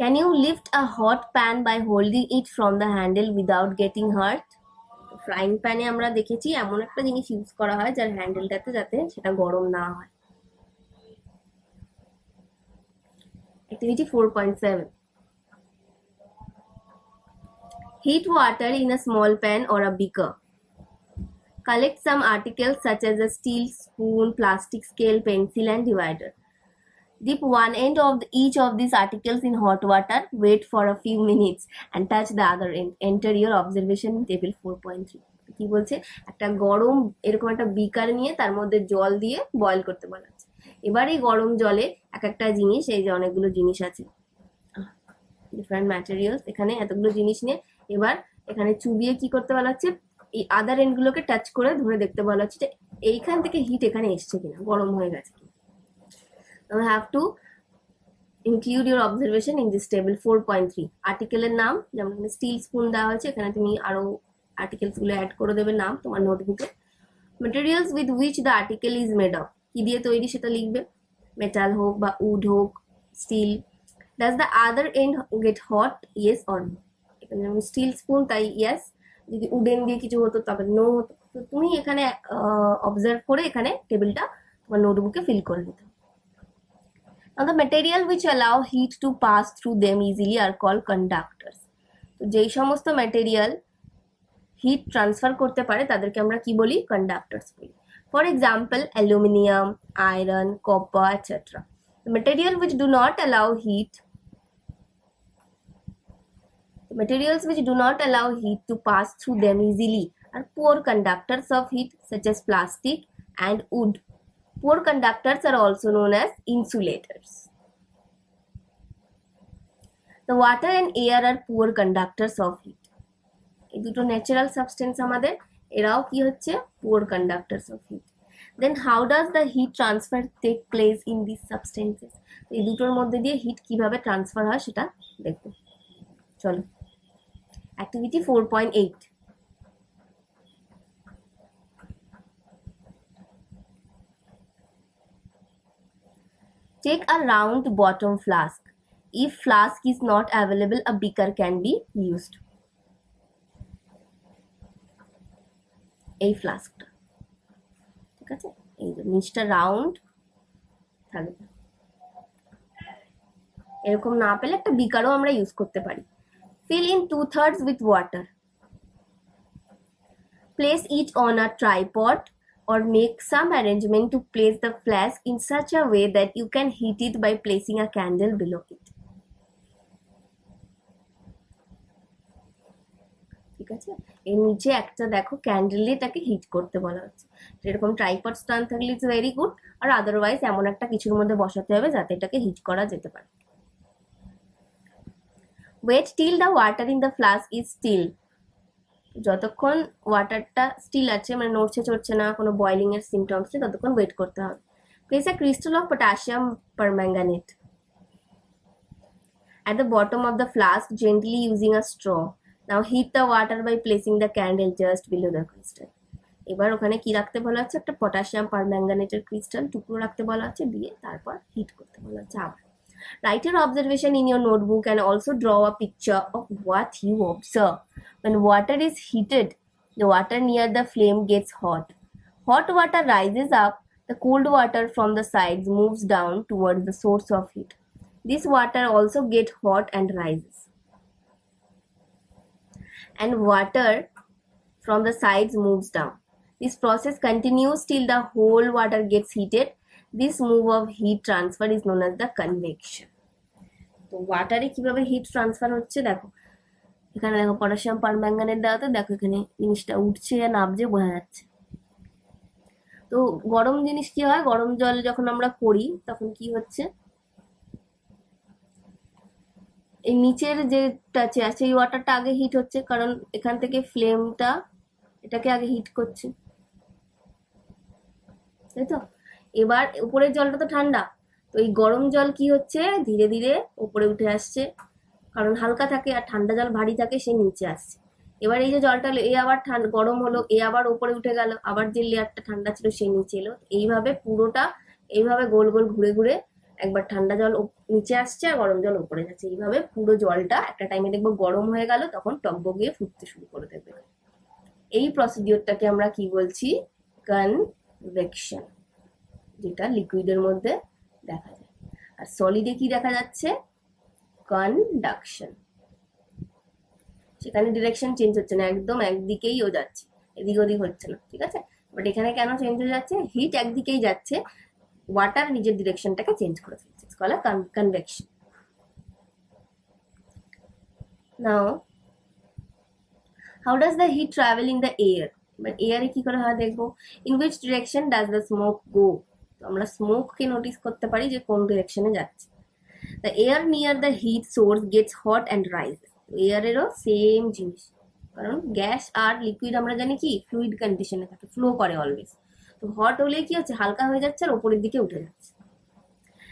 Can you lift a hot pan by holding it from the handle without getting hurt? Frying প্যানে আমরা দেখেছি এমন একটা জিনিস use করা হয় যার হ্যান্ডেলটাতে যাতে সেটা গরম না হয়। Activity 4.7. Heat water in a small pan or a beaker. Collect some articles such as a steel spoon, plastic scale, pencil and divider. Dip one end of each of these articles in hot water, wait for a few minutes and touch the other end. Enter your observation in table 4.3. কি বলছে, একটা গরম এরকম একটা বিকার নিয়ে তার মধ্যে জল দিয়ে বয়েল করতে বলা আছে। এবার এই গরম জলে এক একটা জিনিস, এই যে অনেকগুলো জিনিস আছে, ডিফারেন্ট ম্যাটেরিয়ালস, এখানে এতগুলো জিনিস নিয়ে এবার এখানে চুবিয়ে কি করতে বলা হচ্ছে, এই আদার এন্ড গুলোকে টাচ করে ধরে দেখতে বলা হচ্ছে যে এইখান থেকে হিট এখানে এসছে কিনা, গরম হয়ে গেছে কিনা। You have to include your observation in this table 4.3. আর্টিকেলের নাম, যেমন এখানে স্টিল স্পুন দেওয়া হয়েছে, এখানে তুমি আরো আর্টিকেলস গুলো অ্যাড করে দেবে নাম তোমার নোটবুকে। materials with which the article is made of, কি দিয়ে তৈরি সেটা লিখবে, মেটাল হোক বা উড হোক, still. does the other end get hot, yes or no? এখানে যেমন স্টিল স্পুন তাই ইয়েস, যদি উডেন দিয়ে কিছু হতো তবে নো হতো। তো তুমি এখানে অবজার্ভ করে এখানে টেবিলটা তোমার নোটবুকে ফিল করে নিতে। Now the material which allow heat to pass through them easily are called conductors. তো যেই সমস্ত ম্যাটেরিয়াল হিট ট্রান্সফার করতে পারে তাদেরকে আমরা কি বলি, কন্ডাক্টরস বলি। For example aluminium, iron, copper etcetera. The materials which do not allow heat to pass through them easily are poor conductors of heat, such as plastic and wood. Poor conductors are also known as insulators. The water and air are poor conductors of heat. এই দুটো natural substance আমাদের, এরাও কি হচ্ছে, poor conductors of heat. Then how does the heat transfer take place in these substances? এই দুটোর মধ্যে দিয়ে হিট কিভাবে ট্রান্সফার হয় সেটা দেখব। চলো, activity 4.8. Take a round bottom flask. If flask is not available, a beaker can be used. এই ফ্লাস্কটা, ঠিক আছে, এই যে নিচটা রাউন্ড থাকবে। এরকম না পেলে একটা বিকারও আমরা ইউজ করতে পারি। Fill in 2/3 with water. Place it on a tripod or make some arrangement to place the flask in such a way that you can heat it by placing a candle below it. ঠিক আছে, এর নিচে একটা দেখো candle দিয়ে এটাকে hit করতে বলা হচ্ছে। এরকম ট্রাইপড স্ট্যান্ড থাকলে ইটস ভেরি গুড, আর আদারওয়াইজ এমন একটা কিছুর মধ্যে বসাতে হবে যাতে এটাকে হিট করা যেতে পারে। Wait till the water in the flask is still. যতক্ষণ ওয়াটারটা স্টিল আছে, মানে নড়ছে চড়ছে না, কোনো বয়লিং এর সিমটমস নেই, ততক্ষণ ওয়েট করতে হবে। Place a crystal of potassium permanganate at the bottom of the flask gently using a straw. Now heat the water by placing the candle just below the crystal. এবার ওখানে কি রাখতে বলা হচ্ছে, একটা পটাশিয়াম পারম্যাঙ্গানেটের ক্রিস্টাল টুকরো রাখতে বলা হচ্ছে, দিয়ে তারপর হিট করতে বলা হচ্ছে। আবার write your observation in your notebook and also draw a picture of what you observe. When water is heated, the water near the flame gets hot. Hot water rises up, the cold water from the sides moves down towards the source of heat. This water also gets hot and rises. And water from the sides moves down. This process continues till the whole water gets heated. This move of heat transfer is known as the convection. তো ওয়াটারে কিভাবে heat transfer হচ্ছে দেখো, এখানে দেখো potassium permanganate দেওয়াতে দেখো এখানে জিনিসটা উঠছে আর নামছে বোঝা যাচ্ছে। তো গরম জিনিস কি হয়, গরম জল যখন আমরা করি তখন কি হচ্ছে, এই নিচের যেটা আছে সেই ওয়াটারটা আগে হিট হচ্ছে, কারণ এখান থেকে ফ্লেমটা এটাকে আগে হিট করছে, তাই তো। এবার উপরের জলটা তো ঠান্ডা, তো এই গরম জল কি হচ্ছে, ধীরে ধীরে উপরে উঠে আসছে, কারণ হালকা থাকে আর ঠান্ডা জল ভারী থাকে, সে নিচে আসছে। এবার এই যে জলটা এ আবার গরম হলো, এ আবার উপরে উঠে গেল, আবার যে লেয়ারটা ঠান্ডা ছিল সে নিচে এলো, এইভাবে পুরোটা এইভাবে গোল গোল ঘুরে ঘুরে একবার ঠান্ডা জল নিচে আসছে আর গরম জল উপরে যাচ্ছে, এইভাবে পুরো জলটা একটা টাইমে দেখবো গরম হয়ে গেল, তখন টকবগিয়ে ফুটতে শুরু করে দেবে। এই প্রসিডিওরটাকে আমরা কি বলছি, কনভেকশন, যেটা লিকুইডের মধ্যে দেখা যায়। আর সলিডে কি দেখা যাচ্ছে, কন্ডাকশন। সেখানে ডিরেকশন চেঞ্জ হচ্ছে না, একদম একদিকেই ও যাচ্ছে, এদিক ওদিক হচ্ছে না, ঠিক আছে। বাট এখানে কেন চেঞ্জ হয়ে যাচ্ছে, হিট একদিকেই যাচ্ছে, ওয়াটার নিজের ডিরেকশনটাকে চেঞ্জ করে ফেলছে, কলা convection. Now how does the heat travel in the air, but এয়ারে কি করে হয় দেখবো, in which direction does the smoke go. তো আমরা স্মোককে নোটিস করতে পারি যে কোন ডিরেকশনে যাচ্ছে। The air near the heat source gets hot and rises. এয়ারেরও সেম জিনিস, কারণ গ্যাস আর লিকুইড আমরা জানি কি ফ্লুইড কন্ডিশনে থাকে, ফ্লো করে অলওয়েজ। তো হট হলে কি হচ্ছে, হালকা হয়ে যাচ্ছে আর উপরের দিকে উঠে যাচ্ছে।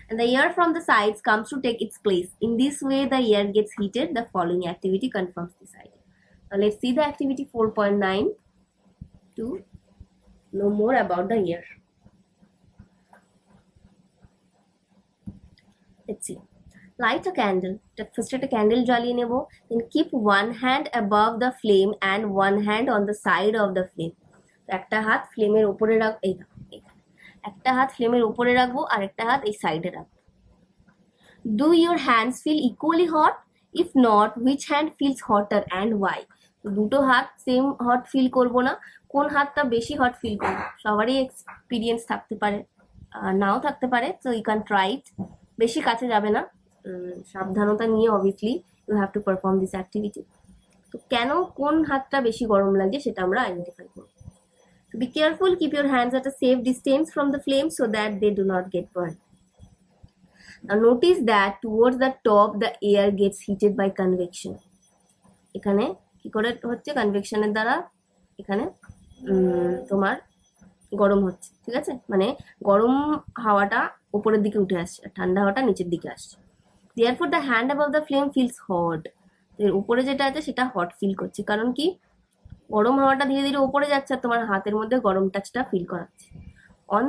And the air from the sides comes to take its place. In this way, the air gets heated. The following activity confirms this idea. Now let's see the activity 4.9 to know more about the air. Let's see. Light a candle. First একটা candle জ্বালিয়ে নেব, then keep one hand above the flame and one hand on the side of the flame. একটা হাত ফ্লেমের উপরে রাখ, এই একটা হাত ফ্লেমের উপরে রাখবো আর একটা হাত এই সাইডে রাখবো। Do your hands feel equally hot? If not, which hand feels hotter and why? দুটো হাত সেম হট ফিল করবো না, কোন হাতটা বেশি হট ফিল করবো। সবারই এক্সপিরিয়েন্স থাকতে পারে, নাও থাকতে পারে, তো ইউ ক্যান ট্রাই ইট। বেশি কাছে যাবে না, সাবধানতা নিয়ে obviously you have to perform this activity. তো কেন কোন হাতটা বেশি গরম লাগছে সেটা আমরা আইডেন্টিফাই করব। Be careful, keep your hands at a safe distance from the flame so that they do not get burned. Now notice that towards the top the air gets heated by convection. এখানে কি করে হচ্ছে, কনভেকশনের দ্বারা এখানে তোমার গরম হচ্ছে, ঠিক আছে, মানে গরম হাওয়াটা উপরের দিকে উঠে আসছে আর ঠান্ডা হাওয়াটা নিচের দিকে আসছে। Therefore the hand above the flame feels hot. এর উপরে যেটা আছে সেটা হট ফিল করছে, কারণ কি গরম হাওয়াটা ধীরে ধীরে উপরে যাচ্ছে আর তোমার হাতের মধ্যে গরম টাচটা ফিল করাচ্ছে। On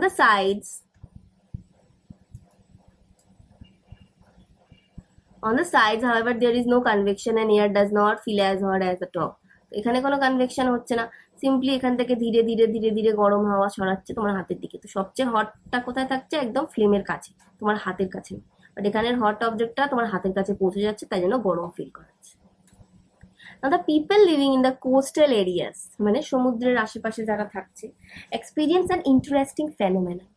the sides, however, there is no convection and air does not feel as hot as the top. এখানে কোনো কনভেকশন হচ্ছে না, সিম্পলি এখান থেকে ধীরে ধীরে ধীরে ধীরে গরম হাওয়া ছড়াচ্ছে তোমার হাতের দিকে। তো সবচেয়ে হটটা কোথায় থাকছে, একদম ফ্লেমের কাছে, তোমার হাতের কাছে। বাট এখানের হট অবজেক্টটা তোমার হাতের কাছে পৌঁছে যাচ্ছে, তাই জন্য গরম ফিল করাচ্ছে। Now the people living in the coastal areas, মানে সমুদ্রের আশেপাশে যারা থাকছে, experience an interesting phenomenon.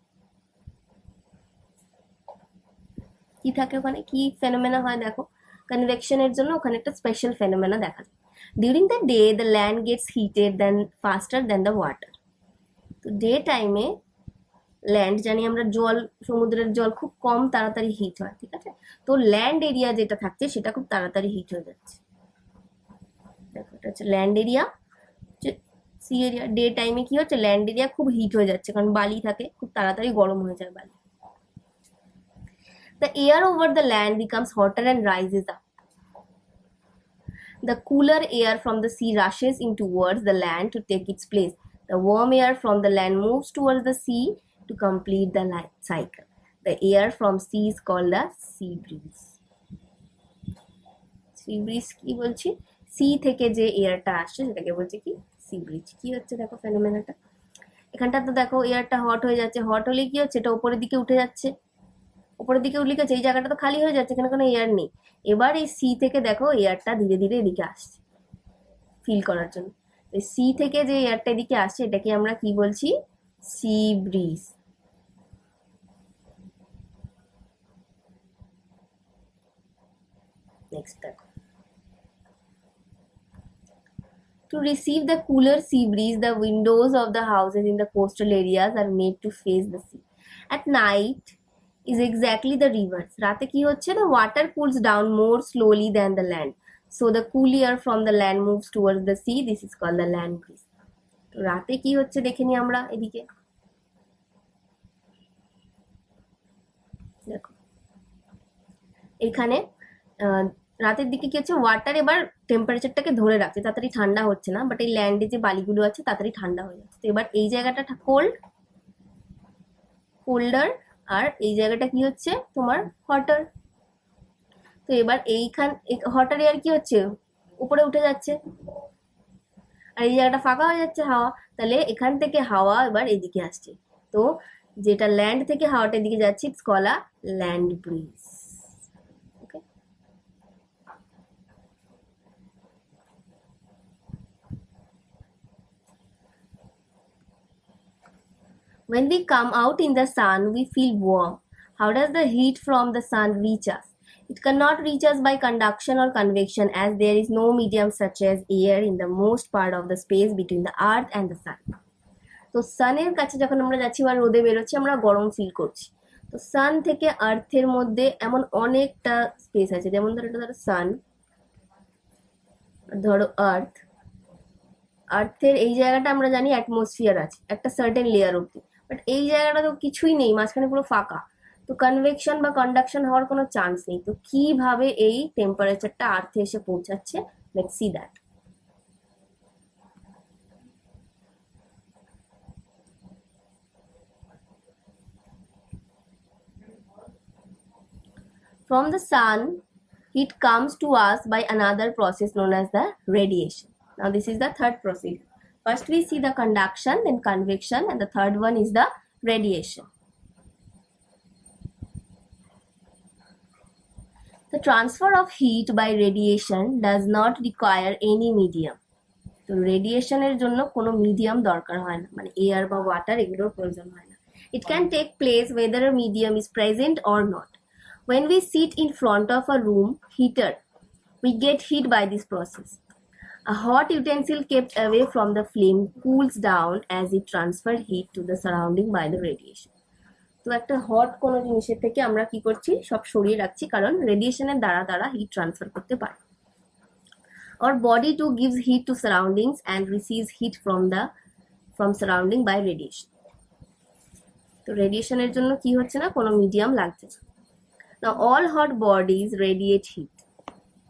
কি থাকে ওখানে, কি ফেনোমেনা হয় দেখো, কনভেকশনের জন্য ওখানে একটা স্পেশাল ফেনোমেনা দেখা যায়। During the day the land gets heated then faster than the water. তো ডে টাইমে ল্যান্ড জানি আমরা জল, সমুদ্রের জল খুব কম তাড়াতাড়ি হিট হয়, ঠিক আছে, তো ল্যান্ড এরিয়া যেটা থাকছে সেটা খুব তাড়াতাড়ি হিট হয়ে যাচ্ছে। দেখো এটা হচ্ছে land area, sea area. Day টাইমে কি হচ্ছে, ল্যান্ড এরিয়া খুব হিট হয়ে যাচ্ছে, কারণ বালি থাকে, খুব তাড়াতাড়ি গরম হয়ে যায় বালি। The air over the land becomes hotter and rises up. The cooler air from the sea rushes in towards the land to take its place. The warm air from the land moves towards the sea to complete the life cycle. The air from sea is called the sea breeze. Sea breeze কি বলছি, C থেকে যে এয়ারটা আসছে সেটাকে বলছে কি, C bridge. কি হচ্ছে দেখো ফেনোমেনাটা, এখানটা তো দেখো এয়ারটা হট হয়ে যাচ্ছে, হট হলে কি হচ্ছে, এটা উপরের দিকে উঠে যাচ্ছে, উপরের দিকে উঠে গেছে, এই জায়গাটা তো খালি হয়ে যাচ্ছে, এখানে কোনো এয়ার নেই। এবার এই সি থেকে দেখো এয়ারটা ধীরে ধীরে এদিকে আসছে ফিল করার জন্য। সি থেকে যে এয়ারটা এদিকে আসছে এটাকে আমরা কি বলছি, সি ব্রিজ। নেক্সট দেখো, to receive the cooler sea breeze, the windows of the houses in the coastal areas are made to face the sea. At night is exactly the reverse. রাতে কি হচ্ছে, the water cools down more slowly than the land, so the cool air from the land moves towards the sea. This is called the land breeze. তো রাতে কি হচ্ছে দেখে নি আমরা, এদিকে দেখো, এখানে রাতের দিকে কি হচ্ছে, ওয়াটার এবার টেম্পারেচারটাকে ধরে রাখছে, তাড়াতাড়ি ঠান্ডা হচ্ছে না, বাট এই ল্যান্ডে যে বালিগুলো আছে তাড়াতাড়ি ঠান্ডা হয়ে যাচ্ছে। তো এবার এই জায়গাটা কোল্ডার, আর এই জায়গাটা কি হচ্ছে তোমার হটার। তো এবার এইখান হটার এয়ার কি হচ্ছে, উপরে উঠে যাচ্ছে, আর এই জায়গাটা ফাঁকা হয়ে যাচ্ছে হাওয়া, তাহলে এখান থেকে হাওয়া এবার এদিকে আসছে। তো যেটা ল্যান্ড থেকে হাওয়াটা এদিকে যাচ্ছে, it's call a land bridge. Okay, when we come out in the sun, we feel warm. How does the heat from the sun reach us? It cannot reach us by conduction or convection, as there is no medium such as air in the most part of the space between the earth and the sun. তো সানের কাছে যখন আমরা যাচ্ছি বা রোদে বেরোচ্ছি, আমরা গরম ফিল করছি। তো সান থেকে আর্থের মধ্যে এমন অনেকটা স্পেস আছে, যেমন ধরো এটা ধরো সান, ধরো আর্থ, আর্থের এই জায়গাটা আমরা জানি অ্যাটমসফিয়ার আছে একটা সার্টেন লেয়ার অব্দি, বাট এই জায়গাটা তো কিছুই নেই, মাঝখানে পুরো ফাঁকা। তো কনভেকশন বা কন্ডাকশন হওয়ার কোনো চান্স নেই। তো কিভাবে এই টেম্পারেচারটা আর্থে এসে পৌঁছাচ্ছে, let's see that. From the sun, heat comes to us by another process known as the radiation. Now this is the third process. First we see the conduction, then convection, and the third one is the radiation. The transfer of heat by radiation does not require any medium. তো রেডিয়েশনের জন্য কোনো medium দরকার হয় না, মানে air বা water এগুলোর প্রয়োজন হয় না। It can take place whether a medium is present or not. When we sit in front of a room heater, we get heat by this process. A hot utensil kept away from the flame cools down as it transfers heat to the surrounding by the radiation. তো একটা hot কোনো জিনিসের থেকে আমরা কি করছি, সব সরিয়ে রাখছি, কারণ রেডিয়েশনের দ্বারা হিট ট্রান্সফার করতে পারে। Our body too gives heat to surroundings and receives heat from surrounding by radiation. তো রেডিয়েশনের জন্য কি হচ্ছে না, কোনো মিডিয়াম লাগছে না। Now all hot bodies radiate heat.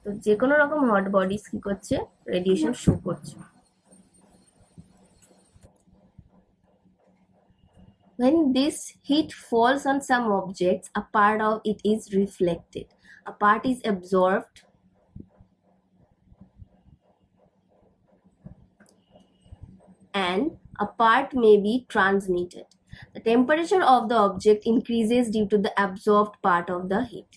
তো যে কোনো রকম হট বডিজ কি করছে, রেডিয়েশন শো করছে। When this heat falls on some objects, a part of it is reflected, a part is absorbed, and a part may be transmitted. The temperature of the object increases due to the absorbed part of the heat.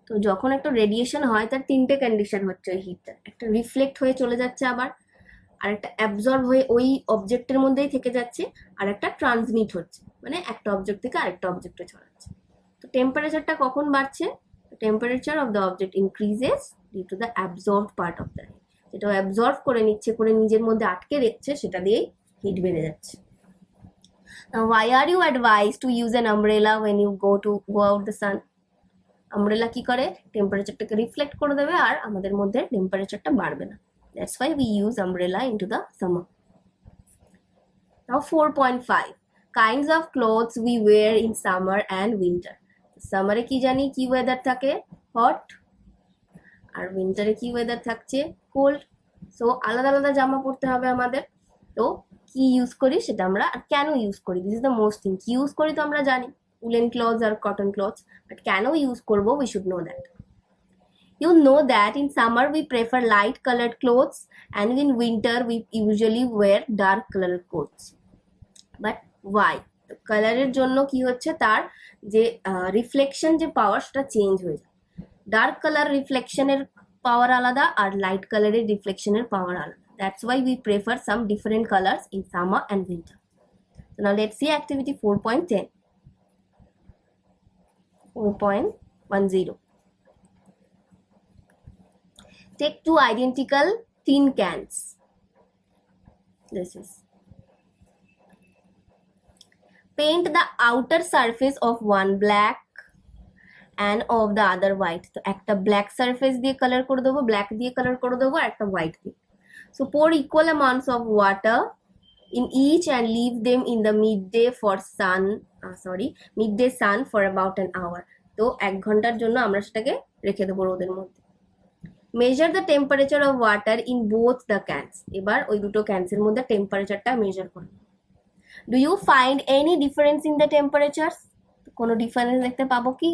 তো যখন একটা radiation হয় তার তিনটে condition হচ্ছে ওই হিটটা, একটা রিফ্লেক্ট হয়ে চলে যাচ্ছে আবার, আর একটা অ্যাবজর্ব হয়ে ওই অবজেক্টের মধ্যেই থেকে যাচ্ছে, আর একটা ট্রান্সমিট হচ্ছে, মানে একটা অবজেক্ট থেকে আরেকটা অবজেক্টে ছড়াচ্ছে। তো টেম্পারেচারটা কখন বাড়ছে? Temperature of the object increases due to the absorbed part of the heat, যেটা অ্যাবজর্ব করে নিচ্ছে, করে নিজের মধ্যে আটকে রেখেছে, সেটা দিয়েই হিট বেড়ে যাচ্ছে। Now, why are you advised to use an umbrella when you go out the sun? Umbrella কি করে? টেম্পারেচারটাকে রিফ্লেক্ট করে দেবে আর আমাদের মধ্যে টেম্পারেচারটা বাড়বে না। That's why we use umbrella into the summer. Now 4.5 kinds of clothes we wear in summer and winter. সামারে কি জানি কি ওয়েদার থাকে? হট। আর উইন্টারে কি ওয়েদার থাকছে? কোল্ড। সো আলাদা আলাদা জামা পরতে হবে আমাদের। তো কি ইউজ করি সেটা আমরা, আর কেন ইউজ করি, this is the most thing. কি ইউজ করি তো আমরা জানি, উলেন ক্লথস আর কটন ক্লথস, বাট কেন ইউজ করবো, we should know that. You know that in summer we prefer light colored clothes and in winter we usually wear dark colored coats. But why? কালারের জন্য কি হচ্ছে, তার যে reflection যে পাওয়ার সেটা চেঞ্জ হয়ে যায়। ডার্ক কালার রিফ্লেকশনের পাওয়ার আলাদা আর লাইট কালারের রিফ্লেকশনের পাওয়ার আলাদা। That's why we prefer some different colors in summer and winter. So now let's see activity 4.10. 4.10. Take two identical tin cans. This is. Paint the outer surface of one black and of the other white. তো একটা black surface দিয়ে color করে দেবো, black দিয়ে color করে দেবো, আর একটা white দিয়ে। So pour equal amounts of water in each and leave them in the midday sun for about an hour. তো 1 ঘন্টার জন্য আমরা সেটাকে রেখে দেবো রোদের মধ্যে। Measure the temperature of water in both the cans. এবার ওই দুটো ক্যান্সের মধ্যে টেম্পারেচারটা মেজার করো। Do you find any difference in the temperatures? কোনো ডিফারেন্স দেখতে পাবো কি?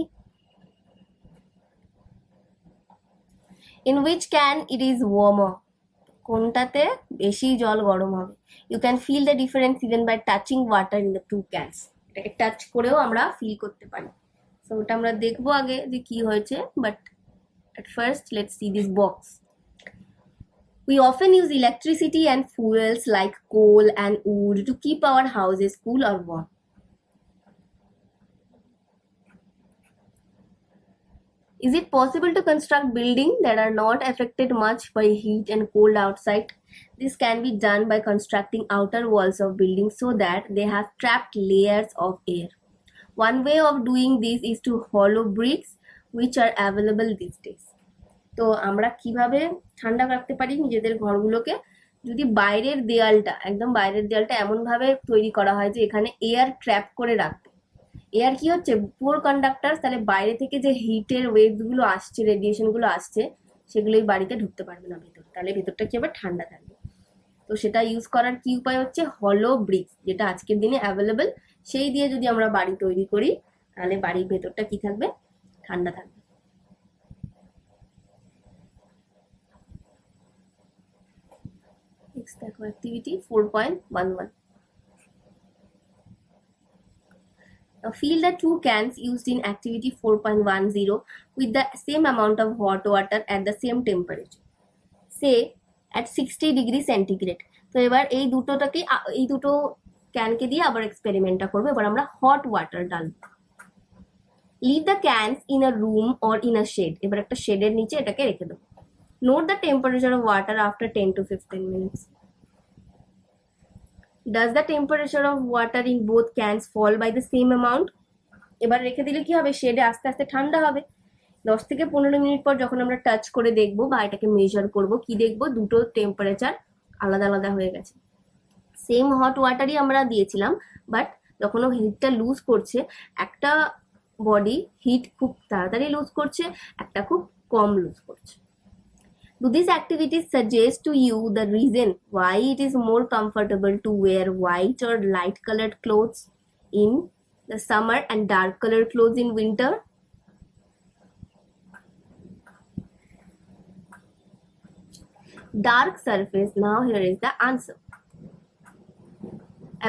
In which can it is warmer? কোনটাতে বেশি জল গরম হবে? You can feel the difference even by touching water in the two cans. এটাকে টাচ করেও আমরা ফিল করতে পারি। সো ওটা আমরা দেখবো আগে যে কি হয়েছে, but at first let's see this box. We often use electricity and fuels like coal and wood to keep our houses cool or warm. Is it possible to construct buildings that are not affected much by heat and cold outside? This can be done by constructing outer walls of buildings so that they have trapped layers of air. One way of doing this is to hollow bricks which are available these days. তো আমরা কিভাবে ঠান্ডা রাখতে পারি নিজেদের ঘরগুলোকে? যদি বাইরের দেয়ালটা, একদম বাইরের দেয়ালটা এমন ভাবে তৈরি করা হয় যে এখানে এয়ার ট্র্যাপ করে রাখবে। এয়ার কি হচ্ছে, পুয়ার কন্ডাক্টর, তাহলে বাইরে থেকে যে হিটের ওয়েভস গুলো আসছে, রেডিয়েশন গুলো আসছে, সেগুলো এই বাড়িতে ঢুকতে পারবে না ভেতর, তাহলে ভেতরটা কি হবে, ঠান্ডা থাকবে। তো সেটা ইউজ করার কি উপায় হচ্ছে, হলো ব্রিক্স, যেটা আজকের দিনে অ্যাভেলেবেল, সেই দিয়ে যদি আমরা বাড়ি তৈরি করি তাহলে বাড়ির ভেতরটা কি থাকবে, ঠান্ডা থাকবে। Next দেখো activity 4.11. Now fill the two cans used in activity 4.10 with the same amount of hot water at the same temperature, say at 60 degree centigrade. তো এবার এই দুটো ক্যানকে দিয়ে আবার এক্সপেরিমেন্টটা করবো। এবার আমরা হট ওয়াটার ডালবো। Leave the cans in a room or in a shade. এবার একটা শেডের নিচে এটাকে রেখে দেবো। Note the temperature of water after 10 to 15 minutes. Does the temperature of water in both cans fall by the same amount? এবার রেখে দিলে কি হবে, শেডে আস্তে আস্তে ঠান্ডা হবে। 10 থেকে 15 মিনিট পর যখন আমরা টাচ করে দেখবো বা এটাকে মেজার করবো, কি দেখবো, দুটো টেম্পারেচার আলাদা আলাদা হয়ে গেছে। সেম হট ওয়াটারই আমরা দিয়েছিলাম, বাট যখন ও হিটটা লুজ করছে, একটা বডি হিট খুব তাড়াতাড়ি লুজ করছে, একটা খুব কম লুজ করছে। Do these activities suggest to you the reason why it is more comfortable to wear white or light colored clothes in the summer and dark colored clothes in winter? Dark surface. Now here is the answer.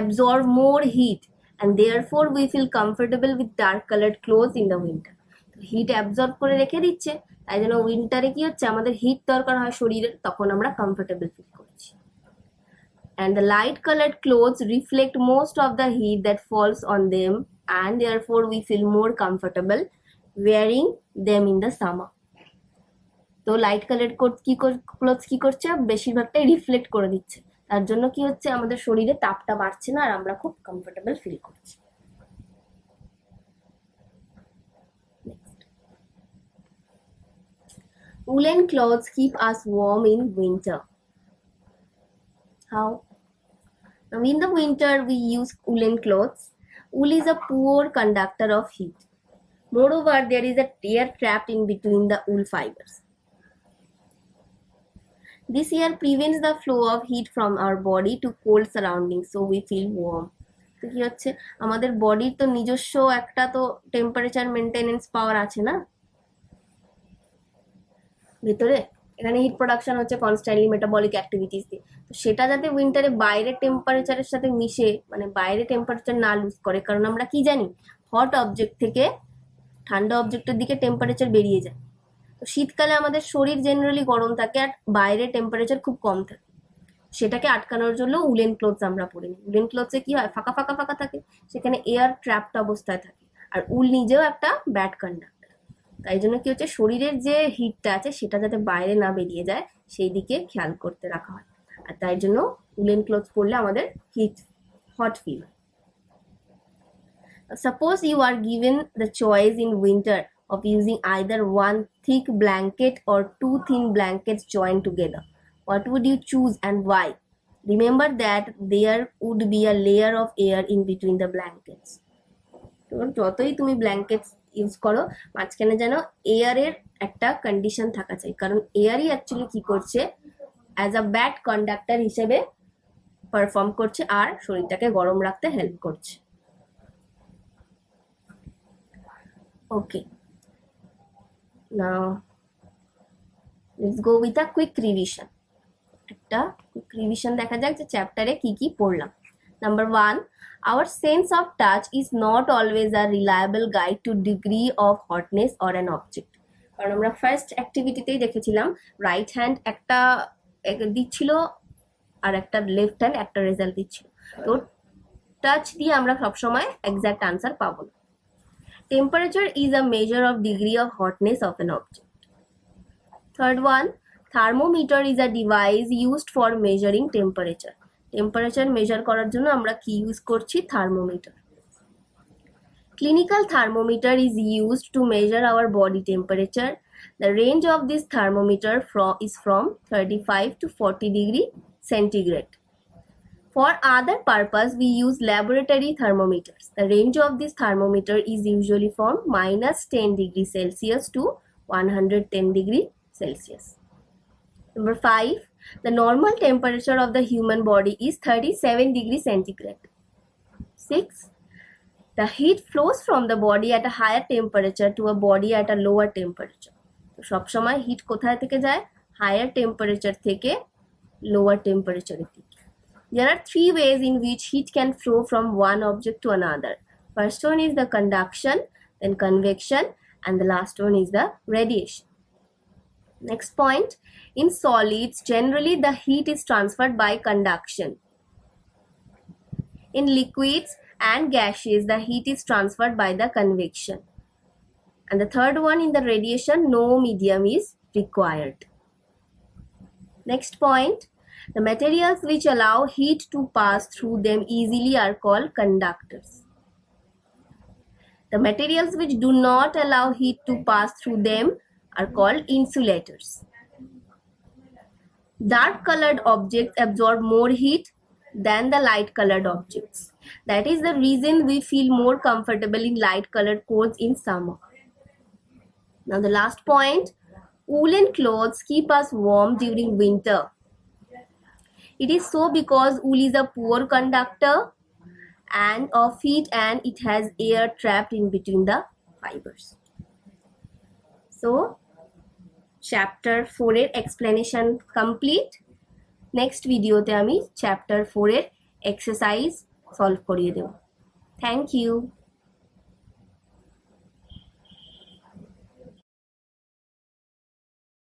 absorb more heat and therefore we feel comfortable with dark colored clothes in the winter. Heat absorb করে রেখে দিচ্ছে, তাই জন্য উইন্টারে কি হচ্ছে, আমাদের hit দরকার হয় শরীরের, তখন আমরা কমফোর্টেবল ফিল করছি। And the light colored clothes reflect most of the heat that falls on them and therefore we feel more comfortable wearing them in the summer. তো লাইট কালার ক্লোথস কি করছে, বেশিরভাগটাই রিফ্লেক্ট করে দিচ্ছে, তার জন্য কি হচ্ছে, আমাদের শরীরে তাপটা বাড়ছে না আর আমরা খুব কমফোর্টেবল ফিল করছি। Woolen clothes keep us warm in winter. How? Now in the winter we use woolen clothes. Wool is a poor conductor of heat. Moreover, there is a air trapped in between the wool fibers. This air prevents the flow of heat from our body to cold surroundings, so we feel warm. তো কি হচ্ছে, আমাদের বডির তো নিজস্ব একটা তো temperature maintenance পাওয়ার আছে না ভিতরে, এখানে হিট প্রোডাকশন হচ্ছে কনস্ট্যান্টলি মেটাবলিক অ্যাক্টিভিটিস দিয়ে, তো সেটা যাতে উইন্টারে বাইরের টেম্পারেচারের সাথে মিশে, মানে বাইরে টেম্পারেচার না লুজ করে, কারণ আমরা কি জানি, হট অবজেক্ট থেকে ঠান্ডা অবজেক্টের দিকে টেম্পারেচার বেরিয়ে যায়। তো শীতকালে আমাদের শরীর জেনারেলি গরম থাকে আর বাইরে টেম্পারেচার খুব কম থাকে, সেটাকে আটকানোর জন্য উলেন ক্লোথস আমরা পরে নিই। উলেন ক্লোথসে কি হয়, ফাঁকা ফাঁকা ফাঁকা থাকে, সেখানে এয়ার ট্র্যাপড অবস্থায় থাকে, আর উল নিজেও একটা ব্যাড কন্ডাক্টর, তাই জন্য কি হচ্ছে, শরীরের যে হিটটা আছে সেটা যাতে বাইরে না বেরিয়ে যায় সেই দিকে খেয়াল করতে রাখা হয়, আর তাই জন্য উলেন ক্লোথস পরলে আমাদের হট ফিল হয়। Suppose you are given the choice in winter of using either one thick blanket or two thin blankets joined together. What would you choose and why? Remember that there would be a layer of air in between the blankets. তো যতই তুমি blankets use করো, মাঝখানে যেন এয়ারের একটা condition থাকা চাই, কারণ এয়ারই অ্যাকচুয়ালি কি করছে, অ্যাজ আ ব্যাড কন্ডাক্টর হিসেবে পারফর্ম করছে আর শরীরটাকে গরম রাখতে হেল্প করছে। Okay, now let's go with a quick revision. একটা কুইক রিভিশন দেখা যাক যে চ্যাপ্টারে কি কি পড়লাম। Number 1, our sense of touch is not always a reliable guide to degree of hotness or an object. কারণ আমরা ফার্স্ট অ্যাক্টিভিটিতেই দেখেছিলাম রাইট হ্যান্ড একটা দিচ্ছিল আর একটা লেফট হ্যান্ড একটা রেজাল্ট দিচ্ছিল, তো টাচ দিয়ে আমরা সবসময় এক্সাক্ট আনসার পাবো না। Temperature is a measure of degree of hotness of an object. Third one, thermometer is a device used for measuring temperature. Temperature measure করার জন্য আমরা কি ইউজ করছি, thermometer. Clinical thermometer is used to measure our body temperature. The range of this thermometer is from 35 to 40 degree centigrade. For other purpose, we use laboratory thermometers. The range of this thermometer is usually from -10 degrees Celsius to 110 degrees Celsius. Number 5, the normal temperature of the human body is 37 degrees centigrade. 6, the heat flows from the body at a higher temperature to a body at a lower temperature. তো সবসময় hit কোথায় থেকে যায়, higher temperature থেকে lower টেম্পারেচারের দিকে। There are 3 ways in which heat can flow from one object to another. First one is the conduction, then convection, and the last one is the radiation. Next point, in solids, generally the heat is transferred by conduction. In liquids and gases, the heat is transferred by the convection. And the third one, in the radiation, no medium is required. Next point, the materials which allow heat to pass through them easily are called conductors. The materials which do not allow heat to pass through them are called insulators. Dark colored objects absorb more heat than the light colored objects. That is the reason we feel more comfortable in light colored clothes in summer. Now the last point, woolen clothes keep us warm during winter. It is so because wool is a poor conductor and of heat and it has air trapped in between the fibers. So chapter 4 এর explanation complete. Next video তে আমি chapter 4 এর exercise solve করিয়ে দেব। Thank you.